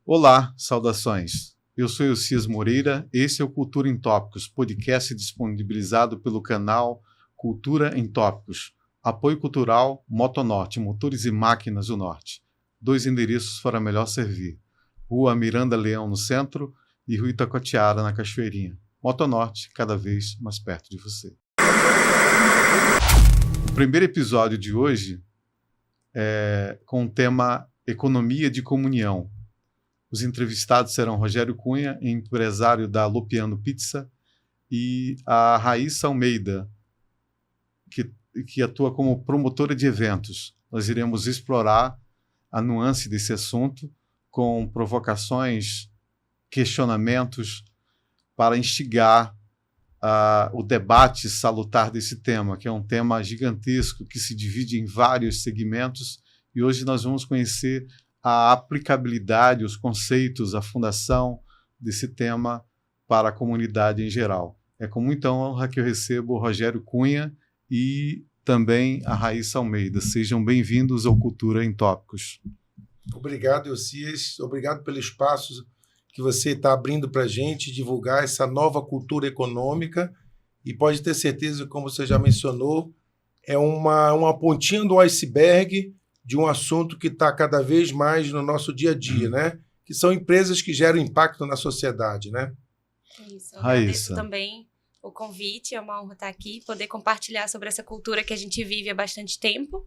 Olá, saudações. Eu sou o Cias Moreira, esse é o Cultura em Tópicos, podcast disponibilizado pelo canal Cultura em Tópicos. Apoio cultural Motonorte, Motores e Máquinas do Norte. 2 endereços para melhor servir. Rua Miranda Leão, no centro, e Rua Itacoatiara, na Cachoeirinha. Motonorte, cada vez mais perto de você. O primeiro episódio de hoje é com o tema Economia de Comunhão. Os entrevistados serão Rogério Cunha, empresário da Lopiano Pizza, e a Raíssa Almeida, que atua como promotora de eventos. Nós iremos explorar a nuance desse assunto com provocações, questionamentos, para instigar o debate salutar desse tema, que é um tema gigantesco, que se divide em vários segmentos, e hoje nós vamos conhecer a aplicabilidade, os conceitos, a fundação desse tema para a comunidade em geral. É com muita honra que eu recebo o Rogério Cunha e também a Raíssa Almeida. Sejam bem-vindos ao Cultura em Tópicos. Obrigado, Eucias. Obrigado pelo espaço que você está abrindo para a gente divulgar essa nova cultura econômica, e pode ter certeza, como você já mencionou, é uma pontinha do iceberg de um assunto que está cada vez mais no nosso dia a dia, né? Que são empresas que geram impacto na sociedade, né? Isso, eu agradeço também o convite, é uma honra estar aqui, poder compartilhar sobre essa cultura que a gente vive há bastante tempo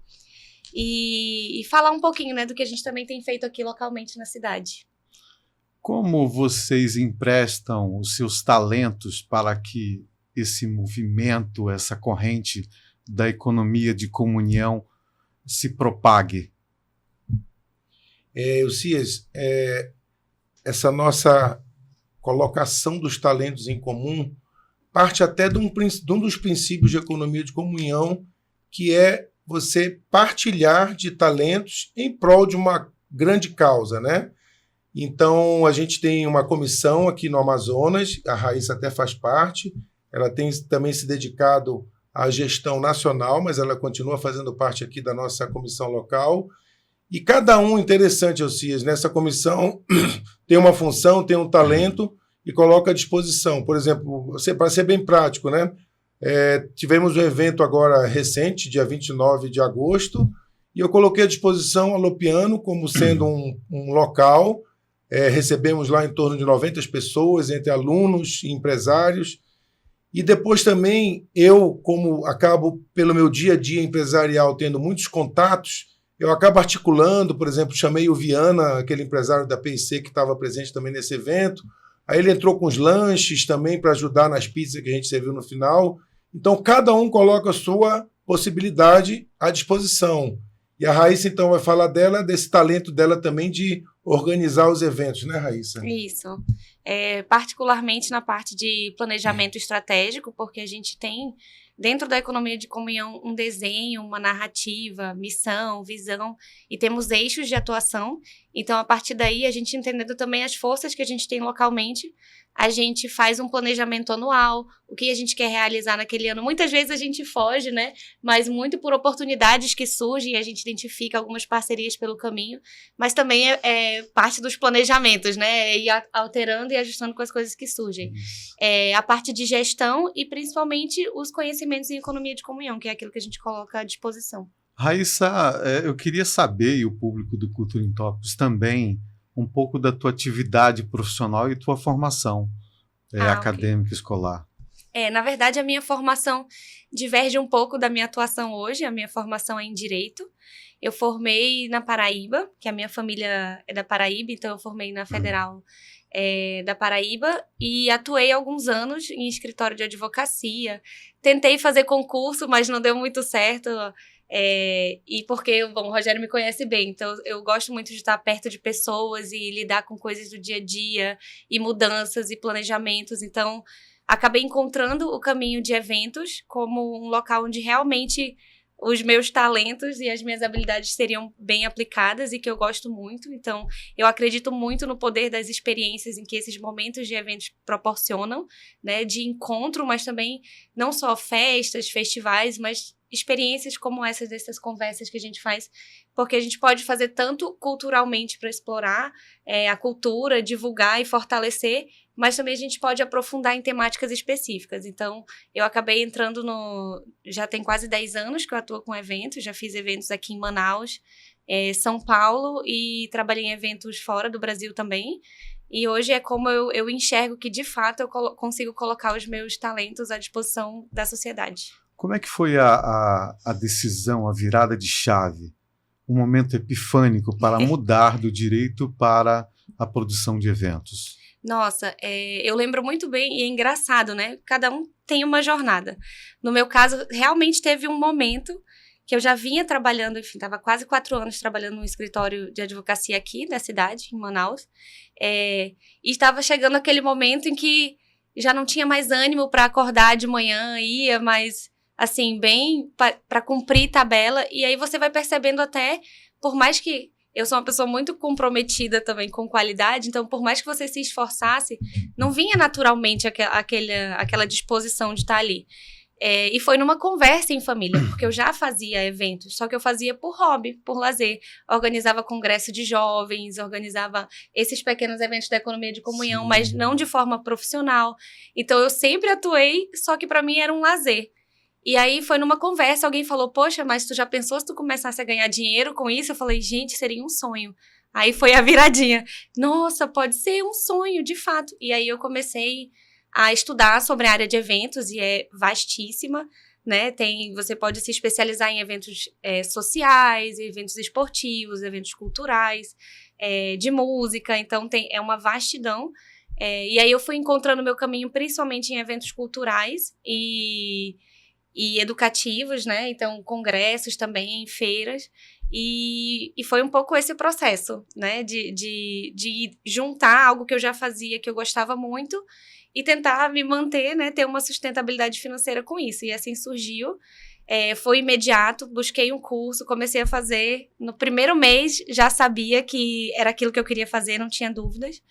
e falar um pouquinho, né, do que a gente também tem feito aqui localmente na cidade. Como vocês emprestam os seus talentos para que esse movimento, essa corrente da economia de comunhão se propague? Eucias, essa nossa colocação dos talentos em comum parte até de um dos princípios de economia de comunhão, que é você partilhar de talentos em prol de uma grande causa, né? Então, a gente tem uma comissão aqui no Amazonas, a Raíssa até faz parte, ela tem também se dedicado à gestão nacional, mas ela continua fazendo parte aqui da nossa comissão local. E cada um, interessante, Eucias, nessa comissão tem uma função, tem um talento e coloca à disposição. Por exemplo, para ser bem prático, né? Tivemos um evento agora recente, dia 29 de agosto, e eu coloquei à disposição a Lopiano como sendo um local. Recebemos lá em torno de 90 pessoas, entre alunos e empresários. E depois também eu, como acabo pelo meu dia a dia empresarial tendo muitos contatos, eu acabo articulando, por exemplo, chamei o Viana, aquele empresário da PIC que estava presente também nesse evento. Aí ele entrou com os lanches também para ajudar nas pizzas que a gente serviu no final. Então, cada um coloca a sua possibilidade à disposição. E a Raíssa, então, vai falar desse talento dela também de organizar os eventos, né, Raíssa? Isso. Particularmente na parte de planejamento estratégico, porque a gente tem, dentro da economia de comunhão, um desenho, uma narrativa, missão, visão, e temos eixos de atuação. Então, a partir daí, a gente entendendo também as forças que a gente tem localmente, a gente faz um planejamento anual, o que a gente quer realizar naquele ano. Muitas vezes a gente foge, né? Mas muito por oportunidades que surgem, a gente identifica algumas parcerias pelo caminho, mas também é parte dos planejamentos, né? Ir alterando e ajustando com as coisas que surgem. A parte de gestão e principalmente os conhecimentos em economia de comunhão, que é aquilo que a gente coloca à disposição. Raíssa, eu queria saber, e o público do Cultura em Tópicos também, um pouco da tua atividade profissional e tua formação acadêmica, escolar. Na verdade, a minha formação diverge um pouco da minha atuação hoje. A minha formação é em Direito. Eu formei na Paraíba, que a minha família é da Paraíba, então eu formei na Federal da Paraíba e atuei alguns anos em escritório de advocacia. Tentei fazer concurso, mas não deu muito certo. E porque, o Rogério me conhece bem, então eu gosto muito de estar perto de pessoas e lidar com coisas do dia a dia, e mudanças e planejamentos, então acabei encontrando o caminho de eventos como um local onde realmente os meus talentos e as minhas habilidades seriam bem aplicadas e que eu gosto muito. Então, eu acredito muito no poder das experiências em que esses momentos de eventos proporcionam, né, de encontro, mas também não só festas, festivais, mas experiências como essas, dessas conversas que a gente faz, porque a gente pode fazer tanto culturalmente para explorar a cultura, divulgar e fortalecer, mas também a gente pode aprofundar em temáticas específicas. Então, eu acabei entrando já tem quase 10 anos que eu atuo com eventos, já fiz eventos aqui em Manaus, São Paulo, e trabalhei em eventos fora do Brasil também. E hoje é como eu enxergo que, de fato, eu consigo colocar os meus talentos à disposição da sociedade. Como é que foi a decisão, a virada de chave, um momento epifânico para mudar do direito para a produção de eventos? Nossa, eu lembro muito bem, e é engraçado, né? Cada um tem uma jornada. No meu caso, realmente teve um momento que eu já vinha trabalhando, enfim, estava quase 4 anos trabalhando num escritório de advocacia aqui da cidade, em Manaus, e estava chegando aquele momento em que já não tinha mais ânimo para acordar de manhã, ia mais, assim, bem para cumprir tabela, e aí você vai percebendo até, por mais que eu sou uma pessoa muito comprometida também com qualidade, então por mais que você se esforçasse, não vinha naturalmente aquela disposição de estar ali. E foi numa conversa em família, porque eu já fazia eventos, só que eu fazia por hobby, por lazer. Organizava congresso de jovens, organizava esses pequenos eventos da economia de comunhão, sim, mas não de forma profissional. Então eu sempre atuei, só que para mim era um lazer. E aí foi numa conversa, alguém falou, poxa, mas tu já pensou se tu começasse a ganhar dinheiro com isso? Eu falei, gente, seria um sonho. Aí foi a viradinha. Nossa, pode ser um sonho, de fato. E aí eu comecei a estudar sobre a área de eventos, e é vastíssima, né? Você pode se especializar em eventos sociais, eventos esportivos, eventos culturais, de música, então é uma vastidão. E aí eu fui encontrando meu caminho principalmente em eventos culturais e educativos, né? Então, congressos também, feiras. E foi um pouco esse processo, né? De juntar algo que eu já fazia, que eu gostava muito, e tentar me manter, né? Ter uma sustentabilidade financeira com isso. E assim surgiu. Foi imediato, busquei um curso, comecei a fazer. No primeiro mês, já sabia que era aquilo que eu queria fazer, não tinha dúvidas.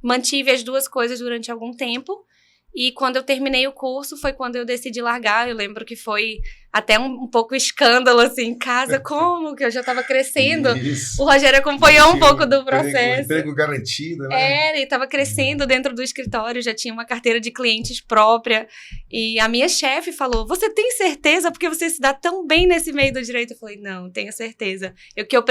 Mantive as duas coisas durante algum tempo. E quando eu terminei o curso, foi quando eu decidi largar. Eu lembro que foi até um pouco escândalo, assim, em casa, como que eu já estava crescendo. Isso. O Rogério acompanhou um pouco do processo. Emprego garantido, né? Ele estava crescendo dentro do escritório, já tinha uma carteira de clientes própria. E a minha chefe falou, você tem certeza? Porque você se dá tão bem nesse meio do direito. Eu falei, não, tenho certeza. Eu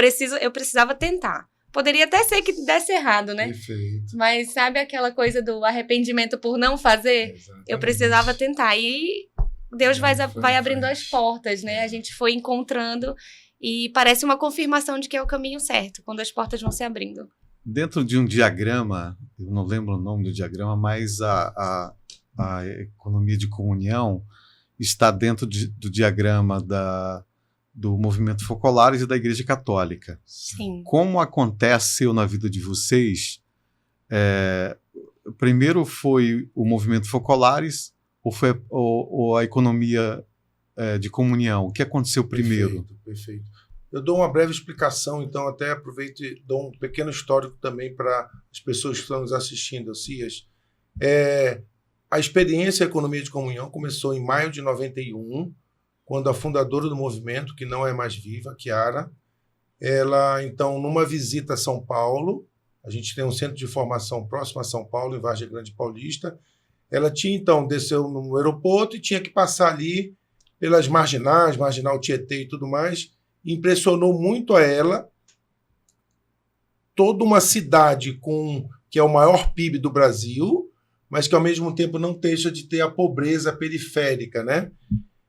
precisava tentar. Poderia até ser que desse errado, né? Perfeito. Mas sabe aquela coisa do arrependimento por não fazer? Exatamente. Eu precisava tentar. E Deus vai abrindo as portas, né? A gente foi encontrando e parece uma confirmação de que é o caminho certo, quando as portas vão se abrindo. Dentro de um diagrama, eu não lembro o nome do diagrama, mas a economia de comunhão está dentro do diagrama do movimento Focolares e da Igreja Católica. Sim. Como aconteceu na vida de vocês? Primeiro foi o movimento Focolares ou a economia de comunhão? O que aconteceu primeiro? Perfeito. Eu dou uma breve explicação, então até aproveito e dou um pequeno histórico também para as pessoas que estão nos assistindo, Cias. A experiência Economia de Comunhão começou em maio de 91, quando a fundadora do movimento, que não é mais viva, Chiara, ela, então, numa visita a São Paulo, a gente tem um centro de formação próximo a São Paulo, em Vargem Grande Paulista, ela tinha, então, desceu no aeroporto e tinha que passar ali pelas marginais, Marginal Tietê e tudo mais, e impressionou muito a ela toda uma cidade que é o maior PIB do Brasil, mas que, ao mesmo tempo, não deixa de ter a pobreza periférica, né?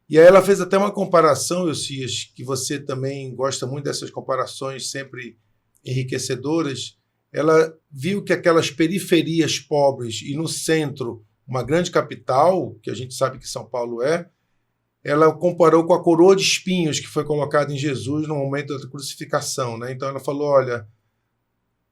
E aí ela fez até uma comparação, Eucias, que você também gosta muito dessas comparações sempre enriquecedoras. Ela viu que aquelas periferias pobres e no centro, uma grande capital, que a gente sabe que São Paulo ela comparou com a coroa de espinhos que foi colocada em Jesus no momento da crucificação, né? Então ela falou, olha,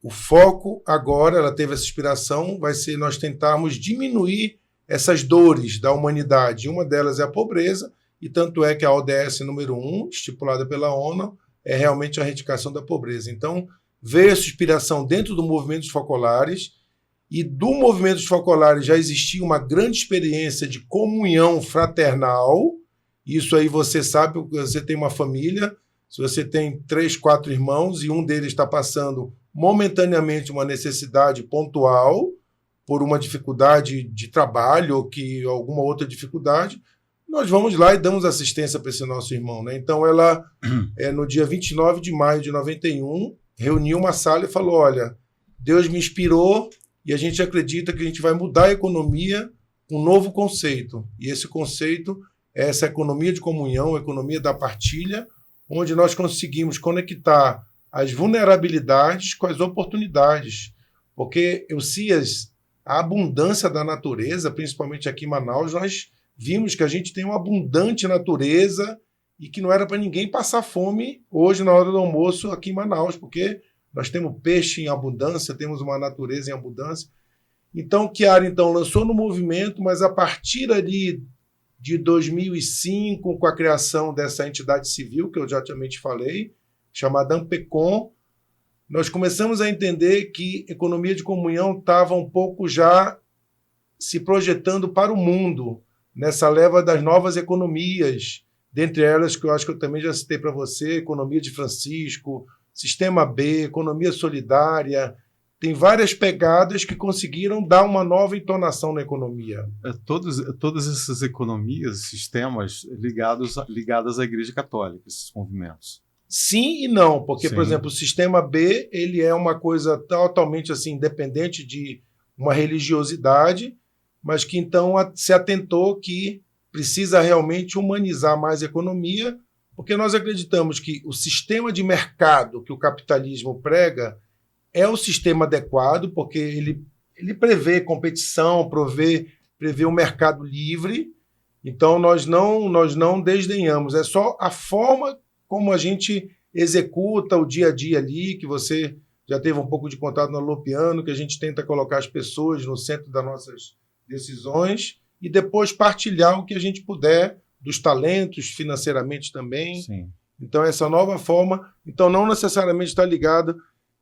o foco agora, ela teve essa inspiração, vai ser nós tentarmos diminuir essas dores da humanidade. Uma delas é a pobreza, e tanto é que a ODS número 1, estipulada pela ONU, é realmente a erradicação da pobreza. Então, veio essa inspiração dentro do movimento dos Focolares, e do movimento dos Focolares já existia uma grande experiência de comunhão fraternal, Isso aí você sabe, você tem uma família, se você tem 3, 4 irmãos e um deles está passando momentaneamente uma necessidade pontual por uma dificuldade de trabalho ou que alguma outra dificuldade, nós vamos lá e damos assistência para esse nosso irmão, né? Então ela, no dia 29 de maio de 91, reuniu uma sala e falou, olha, Deus me inspirou e a gente acredita que a gente vai mudar a economia com um novo conceito. E esse conceito é essa economia de comunhão, a economia da partilha, onde nós conseguimos conectar as vulnerabilidades com as oportunidades. Porque, Eucias, a abundância da natureza, principalmente aqui em Manaus, nós vimos que a gente tem uma abundante natureza e que não era para ninguém passar fome hoje na hora do almoço aqui em Manaus, porque nós temos peixe em abundância, temos uma natureza em abundância. Então, Chiara lançou no movimento, mas a partir ali de 2005, com a criação dessa entidade civil, que eu já te falei, chamada Ampecom, nós começamos a entender que a economia de comunhão estava um pouco já se projetando para o mundo, nessa leva das novas economias, dentre elas que eu acho que eu também já citei para você, economia de Francisco, Sistema B, economia solidária. Tem várias pegadas que conseguiram dar uma nova entonação na economia. Todas essas economias, sistemas ligadas à Igreja Católica, esses movimentos. Sim e não, porque, Sim. Por exemplo, o Sistema B ele é uma coisa totalmente assim, independente de uma religiosidade, mas que então se atentou que precisa realmente humanizar mais a economia, porque nós acreditamos que o sistema de mercado que o capitalismo prega é o sistema adequado, porque ele prevê competição, prevê um mercado livre. Então, nós não desdenhamos. É só a forma como a gente executa o dia a dia ali, que você já teve um pouco de contato no Alopiano, que a gente tenta colocar as pessoas no centro das nossas decisões e depois partilhar o que a gente puder dos talentos, financeiramente também. Sim. Então, essa nova forma, não necessariamente está ligada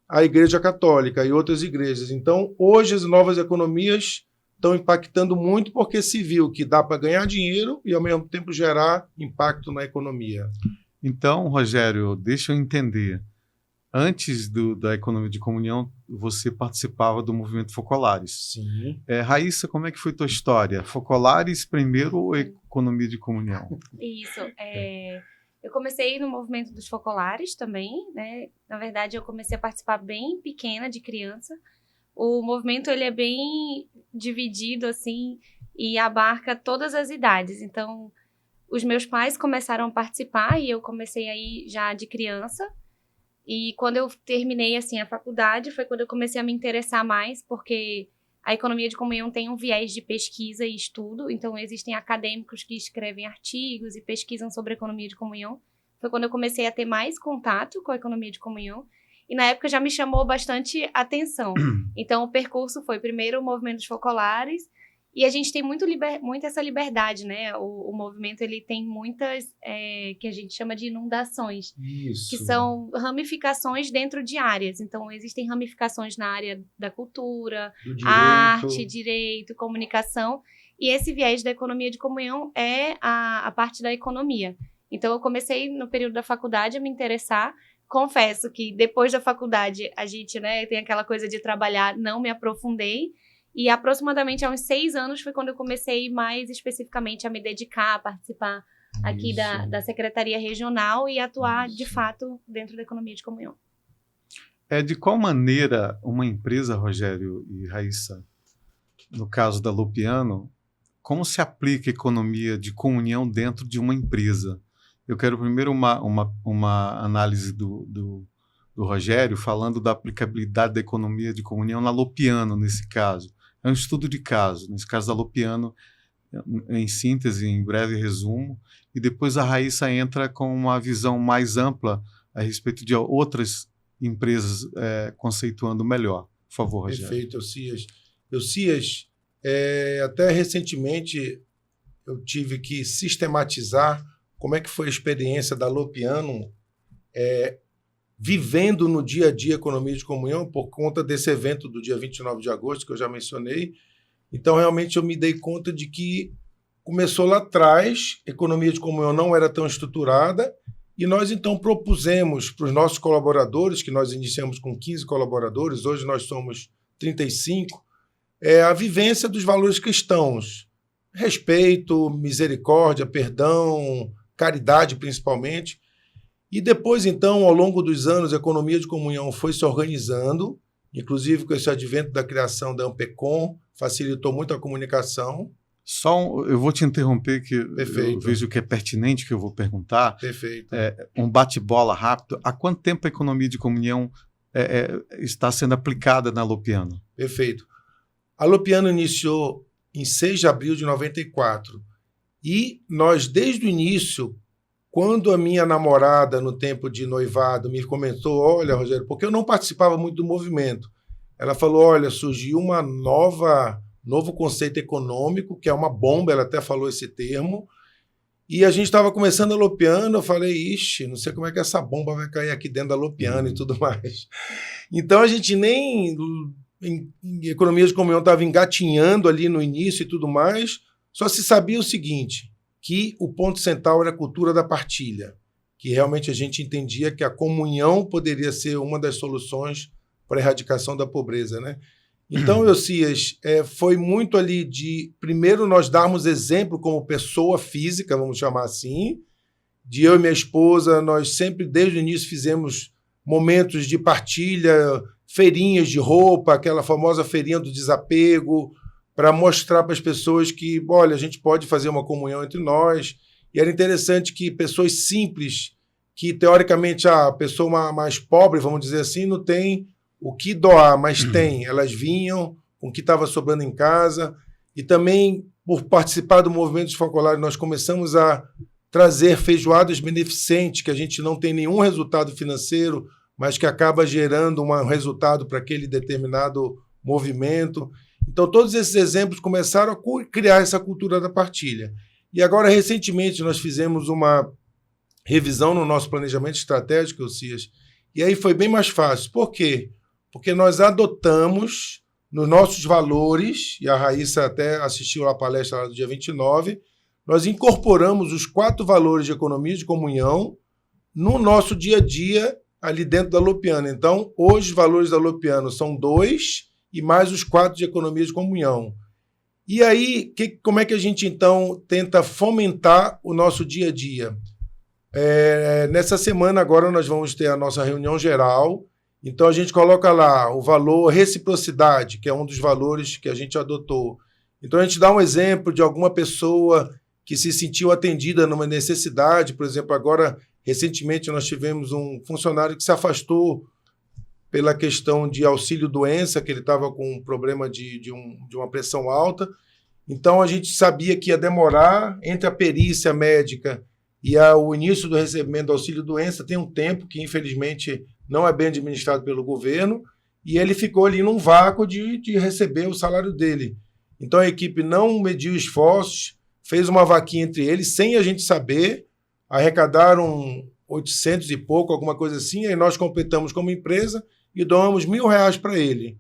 à Igreja Católica e outras igrejas. Então, hoje as novas economias estão impactando muito porque se viu que dá para ganhar dinheiro e, ao mesmo tempo, gerar impacto na economia. Então, Rogério, deixa eu entender. Antes da economia de comunhão, você participava do movimento Focolares. Sim. Raíssa, como é que foi tua história? Focolares primeiro ou economia de comunhão? Isso. Eu comecei no movimento dos Focolares também, né? Na verdade, eu comecei a participar bem pequena, de criança. O movimento ele é bem dividido, assim, e abarca todas as idades. Então, os meus pais começaram a participar e eu comecei aí já de criança. E quando eu terminei, assim, a faculdade, foi quando eu comecei a me interessar mais, porque a economia de comunhão tem um viés de pesquisa e estudo, então existem acadêmicos que escrevem artigos e pesquisam sobre a economia de comunhão. Foi quando eu comecei a ter mais contato com a economia de comunhão, e na época já me chamou bastante atenção. Então o percurso foi primeiro o movimento dos Focolares, e a gente tem muito essa liberdade, né? O movimento ele tem muitas, que a gente chama de inundações. Isso. Que são ramificações dentro de áreas. Então, existem ramificações na área da cultura, arte, direito, comunicação. E esse viés da economia de comunhão é a parte da economia. Então, eu comecei no período da faculdade a me interessar. Confesso que depois da faculdade, a gente, né, tem aquela coisa de trabalhar, não me aprofundei. E aproximadamente há uns 6 anos foi quando eu comecei mais especificamente a me dedicar, a participar aqui da Secretaria Regional e atuar, de fato, dentro da economia de comunhão. De qual maneira uma empresa, Rogério e Raíssa, no caso da Alopiano, como se aplica a economia de comunhão dentro de uma empresa? Eu quero primeiro uma análise do Rogério, falando da aplicabilidade da economia de comunhão na Alopiano, nesse caso. É um estudo de caso, nesse caso da Alopiano, em síntese, em breve resumo, e depois a Raíssa entra com uma visão mais ampla a respeito de outras empresas conceituando melhor. Por favor, Rogério. Perfeito, Eucias, até recentemente eu tive que sistematizar como é que foi a experiência da Alopiano vivendo no dia a dia a economia de comunhão por conta desse evento do dia 29 de agosto, que eu já mencionei. Então, realmente, eu me dei conta de que começou lá atrás, economia de comunhão não era tão estruturada, e nós então propusemos para os nossos colaboradores, que nós iniciamos com 15 colaboradores, hoje nós somos 35, a vivência dos valores cristãos. Respeito, misericórdia, perdão, caridade principalmente. E depois, então, ao longo dos anos, a economia de comunhão foi se organizando, inclusive com esse advento da criação da Ampecom, facilitou muito a comunicação. Eu vou te interromper, que Perfeito. Eu vejo que é pertinente que eu vou perguntar. Perfeito. Um bate-bola rápido. Há quanto tempo a economia de comunhão está sendo aplicada na Lopiano? Perfeito. A Lopiano iniciou em 6 de abril de 94. E nós, desde o início, quando a minha namorada, no tempo de noivado, me comentou, olha, Rogério, porque eu não participava muito do movimento, ela falou, olha, surgiu novo conceito econômico, que é uma bomba, ela até falou esse termo, e a gente estava começando a Lopiano, eu falei, ixi, não sei como é que essa bomba vai cair aqui dentro da Lopiano e tudo mais. Então a gente nem, em economia de comunhão, estava engatinhando ali no início e tudo mais, só se sabia o seguinte, que o ponto central era a cultura da partilha, que realmente a gente entendia que a comunhão poderia ser uma das soluções para a erradicação da pobreza, né? Então, Eucias, foi muito ali de, primeiro, nós darmos exemplo como pessoa física, vamos chamar assim, de eu e minha esposa, nós sempre, desde o início, fizemos momentos de partilha, feirinhas de roupa, aquela famosa feirinha do desapego, para mostrar para as pessoas que, olha, a gente pode fazer uma comunhão entre nós. E era interessante que pessoas simples, que teoricamente a pessoa mais pobre, vamos dizer assim, não tem o que doar, mas tem. Elas vinham com o que estava sobrando em casa. E também, por participar do movimento esfocolare, nós começamos a trazer feijoadas beneficentes, que a gente não tem nenhum resultado financeiro, mas que acaba gerando um resultado para aquele determinado movimento. Então, todos esses exemplos começaram a criar essa cultura da partilha. E agora, recentemente, nós fizemos uma revisão no nosso planejamento estratégico, Eucias, e aí foi bem mais fácil. Por quê? Porque nós adotamos nos nossos valores, e a Raíssa até assistiu à palestra lá do dia 29, nós incorporamos os 4 valores de economia de comunhão no nosso dia a dia ali dentro da Lopiano. Então, hoje os valores da Lopiano são 2 e mais os 4 de economia de comunhão. E aí, como é que a gente, então, tenta fomentar o nosso dia a dia? Nessa semana, agora, nós vamos ter a nossa reunião geral. Então, a gente coloca lá o valor reciprocidade, que é um dos valores que a gente adotou. Então, a gente dá um exemplo de alguma pessoa que se sentiu atendida numa necessidade. Por exemplo, agora, recentemente, nós tivemos um funcionário que se afastou pela questão de auxílio-doença, que ele estava com um problema de uma pressão alta. Então, a gente sabia que ia demorar entre a perícia médica e o início do recebimento do auxílio-doença. Tem um tempo que, infelizmente, não é bem administrado pelo governo, e ele ficou ali num vácuo de receber o salário dele. Então, a equipe não mediu esforços, fez uma vaquinha entre eles, sem a gente saber, arrecadaram 800 e pouco, alguma coisa assim, aí nós completamos como empresa e doamos R$1.000 para ele.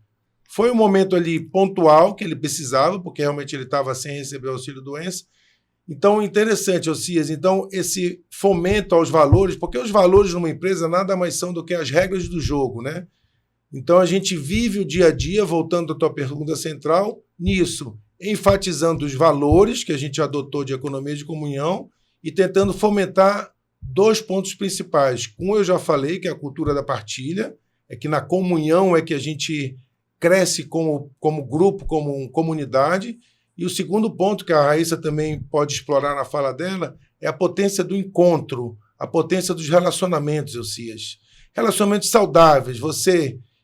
Foi um momento ali pontual que ele precisava, porque realmente ele estava sem receber auxílio-doença. Então, interessante, Eucias, então esse fomento aos valores, porque os valores numa empresa nada mais são do que as regras do jogo, né? Então, a gente vive o dia a dia, voltando à tua pergunta central, nisso, enfatizando os valores que a gente adotou de economia de comunhão e tentando fomentar 2 pontos principais. Um, eu já falei, que é a cultura da partilha, é que na comunhão é que a gente cresce como grupo, como comunidade. E o segundo ponto, que a Raíssa também pode explorar na fala dela, é a potência do encontro, a potência dos relacionamentos, Eucias. Relacionamentos saudáveis.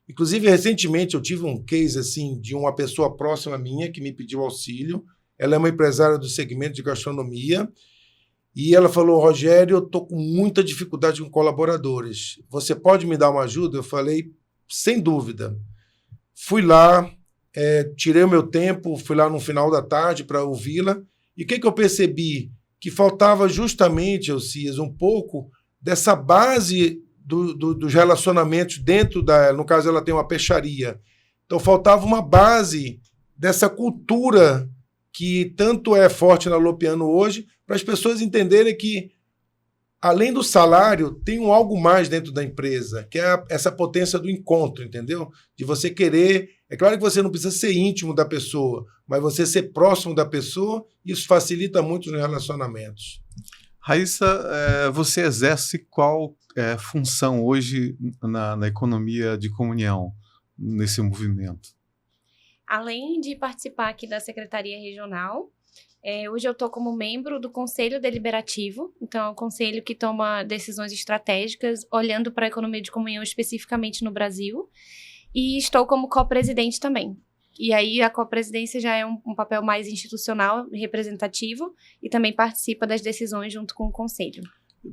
Inclusive, recentemente eu tive um case assim, de uma pessoa próxima minha que me pediu auxílio. Ela é uma empresária do segmento de gastronomia. E ela falou, Rogério, eu estou com muita dificuldade com colaboradores. Você pode me dar uma ajuda? Eu falei, sem dúvida. Fui lá, tirei o meu tempo, fui lá no final da tarde para ouvi-la. E o que eu percebi? Que faltava justamente, Eucias, um pouco dessa base dos relacionamentos dentro no caso, ela tem uma peixaria. Então, faltava uma base dessa cultura que tanto é forte na Lopiano hoje, para as pessoas entenderem que, além do salário, tem algo mais dentro da empresa, que é essa potência do encontro, entendeu? De você querer... É claro que você não precisa ser íntimo da pessoa, mas você ser próximo da pessoa, isso facilita muito os relacionamentos. Raíssa, você exerce qual função hoje na economia de comunhão, nesse movimento? Além de participar aqui da Secretaria Regional, hoje eu estou como membro do Conselho Deliberativo, então é um conselho que toma decisões estratégicas, olhando para a economia de comunhão especificamente no Brasil, e estou como co-presidente também. E aí a co-presidência já é um papel mais institucional, representativo, e também participa das decisões junto com o conselho.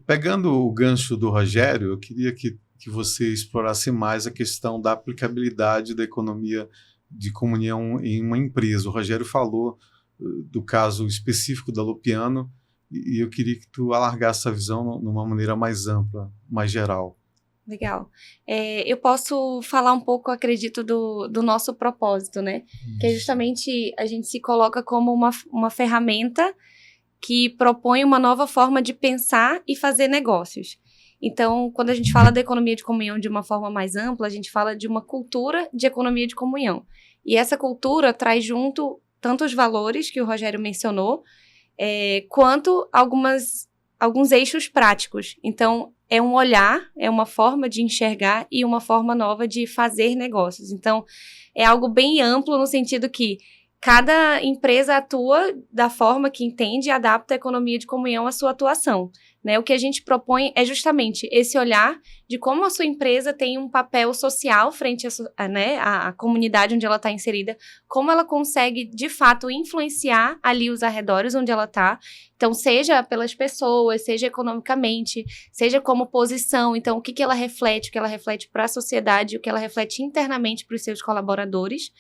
Pegando o gancho do Rogério, eu queria que você explorasse mais a questão da aplicabilidade da economia de comunhão em uma empresa. O Rogério falou do caso específico da Lopiano, e eu queria que tu alargasse a visão numa maneira mais ampla, mais geral. Legal. Eu posso falar um pouco, acredito, do nosso propósito, né? Que é justamente a gente se coloca como uma ferramenta que propõe uma nova forma de pensar e fazer negócios. Então, quando a gente fala da economia de comunhão de uma forma mais ampla, a gente fala de uma cultura de economia de comunhão. E essa cultura traz junto tanto os valores que o Rogério mencionou, quanto alguns eixos práticos. Então, é um olhar, é uma forma de enxergar e uma forma nova de fazer negócios. Então, é algo bem amplo no sentido que cada empresa atua da forma que entende e adapta a economia de comunhão à sua atuação, né? O que a gente propõe é justamente esse olhar de como a sua empresa tem um papel social frente à comunidade onde ela está inserida, como ela consegue, de fato, influenciar ali os arredores onde ela está. Então, seja pelas pessoas, seja economicamente, seja como posição. Então, o que ela reflete, o que ela reflete para a sociedade, o que ela reflete internamente para os seus colaboradores.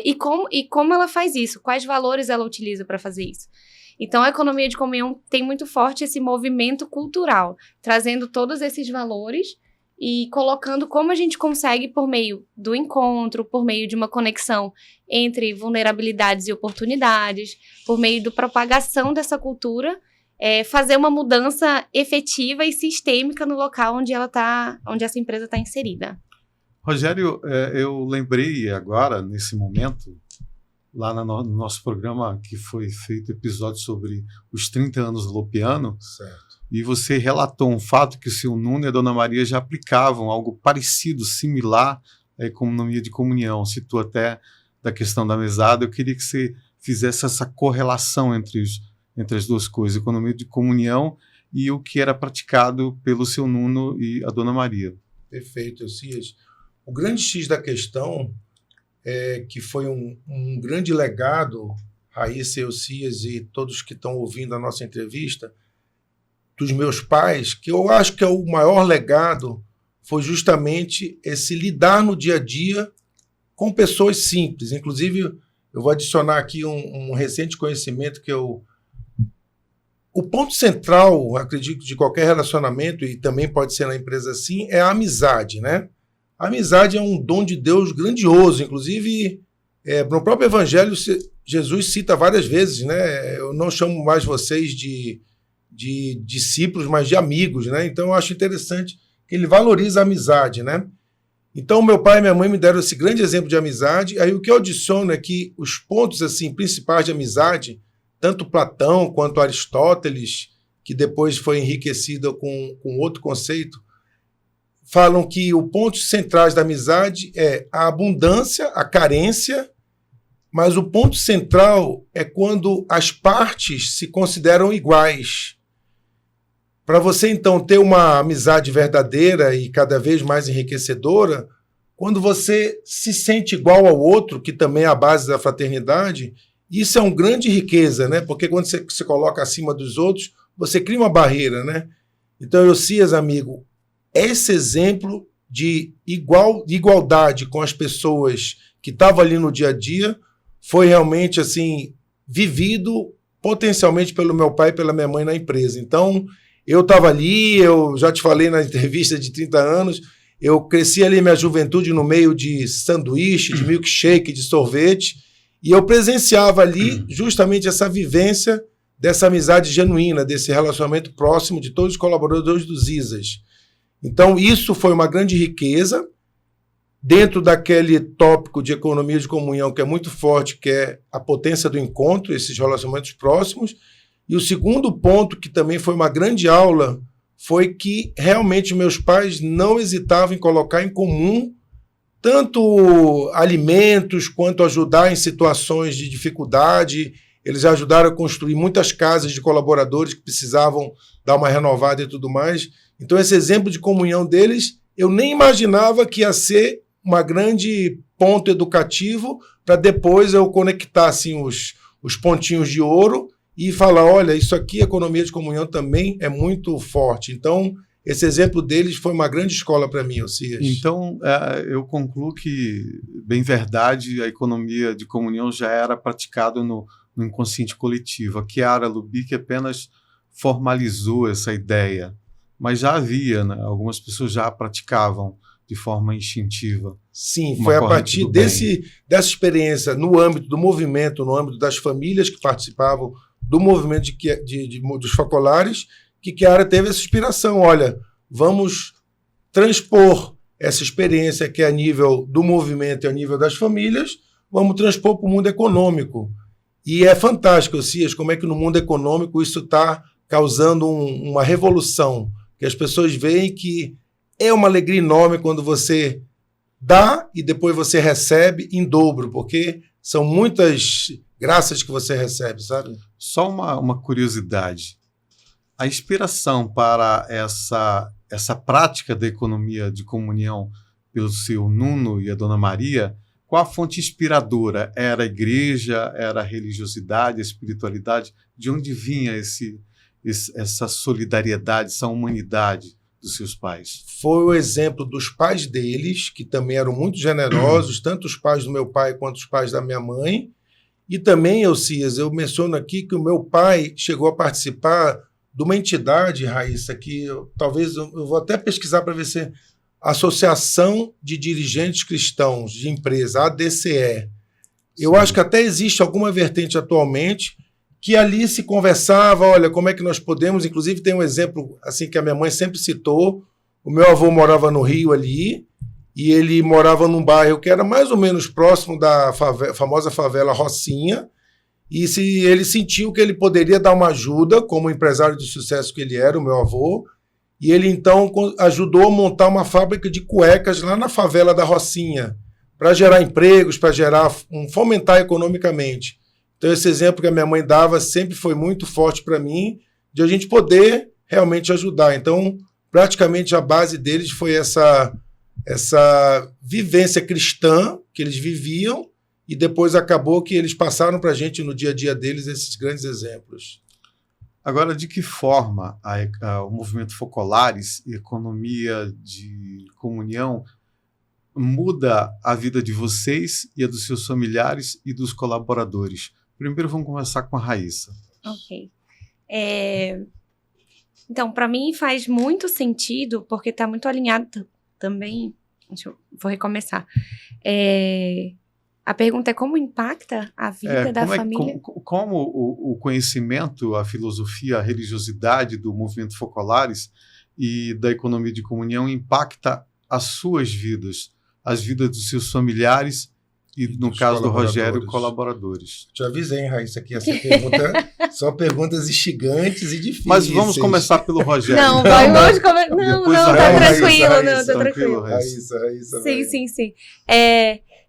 E como ela faz isso, quais valores ela utiliza para fazer isso. Então, a economia de comunhão tem muito forte esse movimento cultural, trazendo todos esses valores e colocando como a gente consegue, por meio do encontro, por meio de uma conexão entre vulnerabilidades e oportunidades, por meio da propagação dessa cultura, fazer uma mudança efetiva e sistêmica no local onde essa empresa está inserida. Rogério, eu lembrei agora, nesse momento, lá no nosso programa, que foi feito episódio sobre os 30 anos do Lopiano, certo. E você relatou um fato que o seu Nuno e a Dona Maria já aplicavam algo parecido, similar à economia de comunhão. Citou até da questão da mesada. Eu queria que você fizesse essa correlação entre as duas coisas, economia de comunhão e o que era praticado pelo seu Nuno e a Dona Maria. Perfeito, Elcias. O grande X da questão que foi um grande legado, Raíssa, Elcias e todos que estão ouvindo a nossa entrevista, dos meus pais, que eu acho que é o maior legado, foi justamente esse lidar no dia a dia com pessoas simples. Inclusive, eu vou adicionar aqui um recente conhecimento que o ponto central, acredito, de qualquer relacionamento, e também pode ser na empresa assim, é a amizade, né? A amizade é um dom de Deus grandioso. Inclusive, no próprio Evangelho, Jesus cita várias vezes, né? Eu não chamo mais vocês de discípulos, mas de amigos, né? Então, eu acho interessante que ele valoriza a amizade, né? Então, meu pai e minha mãe me deram esse grande exemplo de amizade. Aí, o que eu adiciono é que os pontos assim principais de amizade, tanto Platão quanto Aristóteles, que depois foi enriquecido com outro conceito, falam que os pontos centrais da amizade é a abundância, a carência, mas o ponto central é quando as partes se consideram iguais. Para você, então, ter uma amizade verdadeira e cada vez mais enriquecedora, quando você se sente igual ao outro, que também é a base da fraternidade, isso é uma grande riqueza, né? Porque quando você se coloca acima dos outros, você cria uma barreira, né? Então, Elcias, amigo, esse exemplo de igualdade com as pessoas que estavam ali no dia a dia foi realmente assim vivido potencialmente pelo meu pai e pela minha mãe na empresa. Então, eu estava ali, eu já te falei na entrevista de 30 anos, eu cresci ali minha juventude no meio de sanduíche, de milkshake, de sorvete, E eu presenciava ali justamente essa vivência dessa amizade genuína, desse relacionamento próximo de todos os colaboradores dos ISAs. Então, isso foi uma grande riqueza dentro daquele tópico de economia de comunhão que é muito forte, que é a potência do encontro, esses relacionamentos próximos. E o segundo ponto, que também foi uma grande aula, foi que realmente meus pais não hesitavam em colocar em comum tanto alimentos quanto ajudar em situações de dificuldade. Eles ajudaram a construir muitas casas de colaboradores que precisavam dar uma renovada e tudo mais. Então, esse exemplo de comunhão deles, eu nem imaginava que ia ser uma grande ponto educativo para depois eu conectar assim, os pontinhos de ouro e falar, olha, isso aqui, economia de comunhão, também é muito forte. Então, esse exemplo deles foi uma grande escola para mim, Osias. Então, eu concluo que, bem verdade, a economia de comunhão já era praticada no inconsciente coletivo. A Chiara Lubick apenas formalizou essa ideia, mas já havia, né? Algumas pessoas já praticavam de forma instintiva. Sim, foi a partir dessa experiência no âmbito do movimento, no âmbito das famílias que participavam do movimento dos focolares, que Chiara teve essa inspiração. Olha, vamos transpor essa experiência que é a nível do movimento e a nível das famílias, vamos transpor para o mundo econômico. E é fantástico, Osias, como é que no mundo econômico isso está causando uma revolução, que as pessoas veem que é uma alegria enorme quando você dá e depois você recebe em dobro, porque são muitas graças que você recebe, sabe? Só uma curiosidade. A inspiração para essa prática da economia de comunhão pelo seu Nuno e a Dona Maria, qual a fonte inspiradora? Era a igreja? Era a religiosidade, a espiritualidade? De onde vinha essa solidariedade, essa humanidade dos seus pais? Foi o exemplo dos pais deles, que também eram muito generosos, tanto os pais do meu pai quanto os pais da minha mãe. E também, Osias, eu menciono aqui que o meu pai chegou a participar de uma entidade, Raíssa, que talvez eu vou até pesquisar para ver se Associação de Dirigentes Cristãos de Empresa, ADCE. Eu acho que até existe alguma vertente atualmente que ali se conversava, olha, como é que nós podemos, inclusive tem um exemplo assim que a minha mãe sempre citou, o meu avô morava no Rio ali, e ele morava num bairro que era mais ou menos próximo da famosa favela Rocinha, e se ele sentiu que ele poderia dar uma ajuda, como empresário de sucesso que ele era, o meu avô, e ele então ajudou a montar uma fábrica de cuecas lá na favela da Rocinha, para gerar empregos, para fomentar economicamente. Então esse exemplo que a minha mãe dava sempre foi muito forte para mim, de a gente poder realmente ajudar. Então, praticamente a base deles foi essa vivência cristã que eles viviam, e depois acabou que eles passaram para a gente no dia a dia deles esses grandes exemplos. Agora, de que forma o movimento Focolares e economia de comunhão muda a vida de vocês e a dos seus familiares e dos colaboradores? Primeiro vamos começar com a Raíssa. Ok. Então, para mim faz muito sentido, porque está muito alinhado também. Vou recomeçar. A pergunta é como impacta a vida da família? Como o conhecimento, a filosofia, a religiosidade do movimento Focolares e da economia de comunhão impacta as suas vidas, as vidas dos seus familiares e no caso do Rogério, colaboradores. Te avisei, hein, Raíssa, que essa pergunta são perguntas instigantes e difíceis. Mas vamos começar pelo Rogério. Não, vamos começar. Não, tá tranquilo. Raíssa. Sim.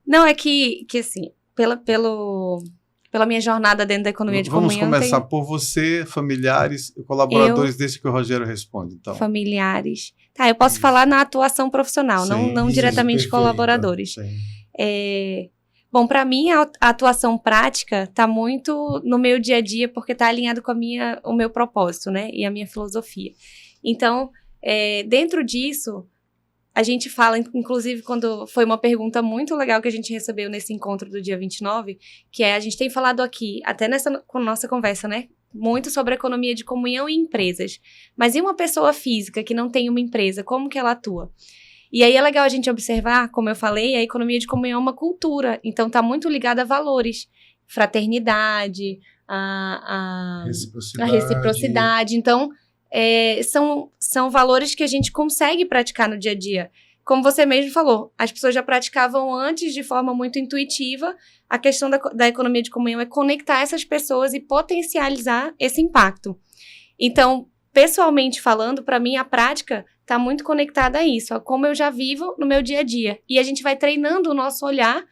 Não, é que assim, pela minha jornada dentro da economia de comunhão... Vamos começar por você, familiares e colaboradores, desde que o Rogério responde, então. Familiares. Tá, eu posso falar na atuação profissional, não diretamente colaboradores. Bom, para mim, a atuação prática está muito no meu dia a dia, porque está alinhado com o meu propósito, né? E a minha filosofia. Então, dentro disso... A gente fala, inclusive, quando foi uma pergunta muito legal que a gente recebeu nesse encontro do dia 29, que a gente tem falado aqui, até nessa nossa conversa, né? Muito sobre economia de comunhão e empresas. Mas e uma pessoa física que não tem uma empresa, como que ela atua? E aí é legal a gente observar, como eu falei, a economia de comunhão é uma cultura, então está muito ligada a valores. fraternidade, a reciprocidade. Então, são valores que a gente consegue praticar no dia a dia. Como você mesmo falou, as pessoas já praticavam antes de forma muito intuitiva. A questão da economia de comunhão é conectar essas pessoas e potencializar esse impacto. Então, pessoalmente falando, para mim, a prática está muito conectada a isso, a como eu já vivo no meu dia a dia. E a gente vai treinando o nosso olhar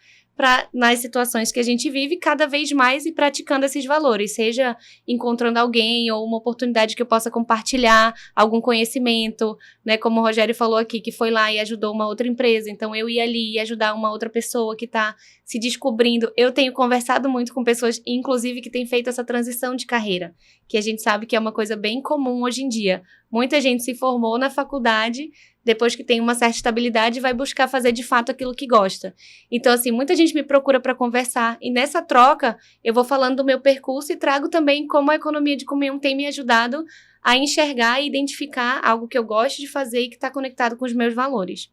nas situações que a gente vive cada vez mais e praticando esses valores, seja encontrando alguém ou uma oportunidade que eu possa compartilhar algum conhecimento, né, como o Rogério falou aqui, que foi lá e ajudou uma outra empresa, então eu ia ali e ajudar uma outra pessoa que está se descobrindo. Eu tenho conversado muito com pessoas, inclusive, que têm feito essa transição de carreira, que a gente sabe que é uma coisa bem comum hoje em dia. Muita gente se formou na faculdade, depois que tem uma certa estabilidade, vai buscar fazer de fato aquilo que gosta. Então, assim, muita gente me procura para conversar, e nessa troca, eu vou falando do meu percurso e trago também como a economia de comunhão tem me ajudado a enxergar e identificar algo que eu gosto de fazer e que está conectado com os meus valores.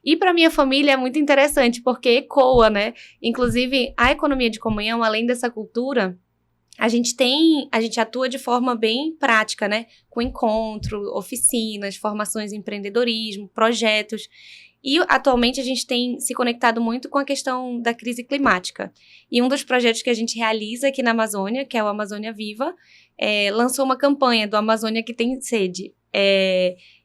E para minha família é muito interessante, porque ecoa, né? Inclusive, a economia de comunhão, além dessa cultura, a gente atua de forma bem prática, né? Com encontro, oficinas, formações em empreendedorismo, projetos. E atualmente a gente tem se conectado muito com a questão da crise climática. E um dos projetos que a gente realiza aqui na Amazônia, que é o Amazônia Viva, lançou uma campanha do Amazônia que tem sede.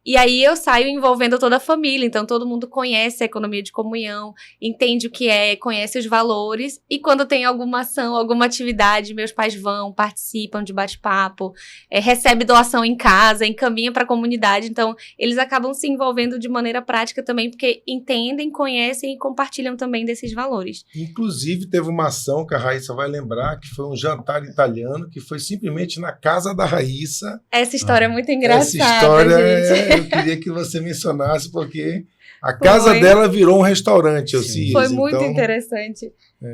E aí eu saio envolvendo toda a família, então todo mundo conhece a economia de comunhão, entende o que é, conhece os valores, e quando tem alguma ação, alguma atividade, meus pais vão, participam de bate-papo, recebe doação em casa, encaminha para a comunidade, então eles acabam se envolvendo de maneira prática também, porque entendem, conhecem e compartilham também desses valores. Inclusive teve uma ação que a Raíssa vai lembrar, que foi um jantar italiano, que foi simplesmente na casa da Raíssa. Essa história é muito engraçada, essa história, gente. Eu queria que você mencionasse, porque a casa dela virou um restaurante. Foi muito interessante.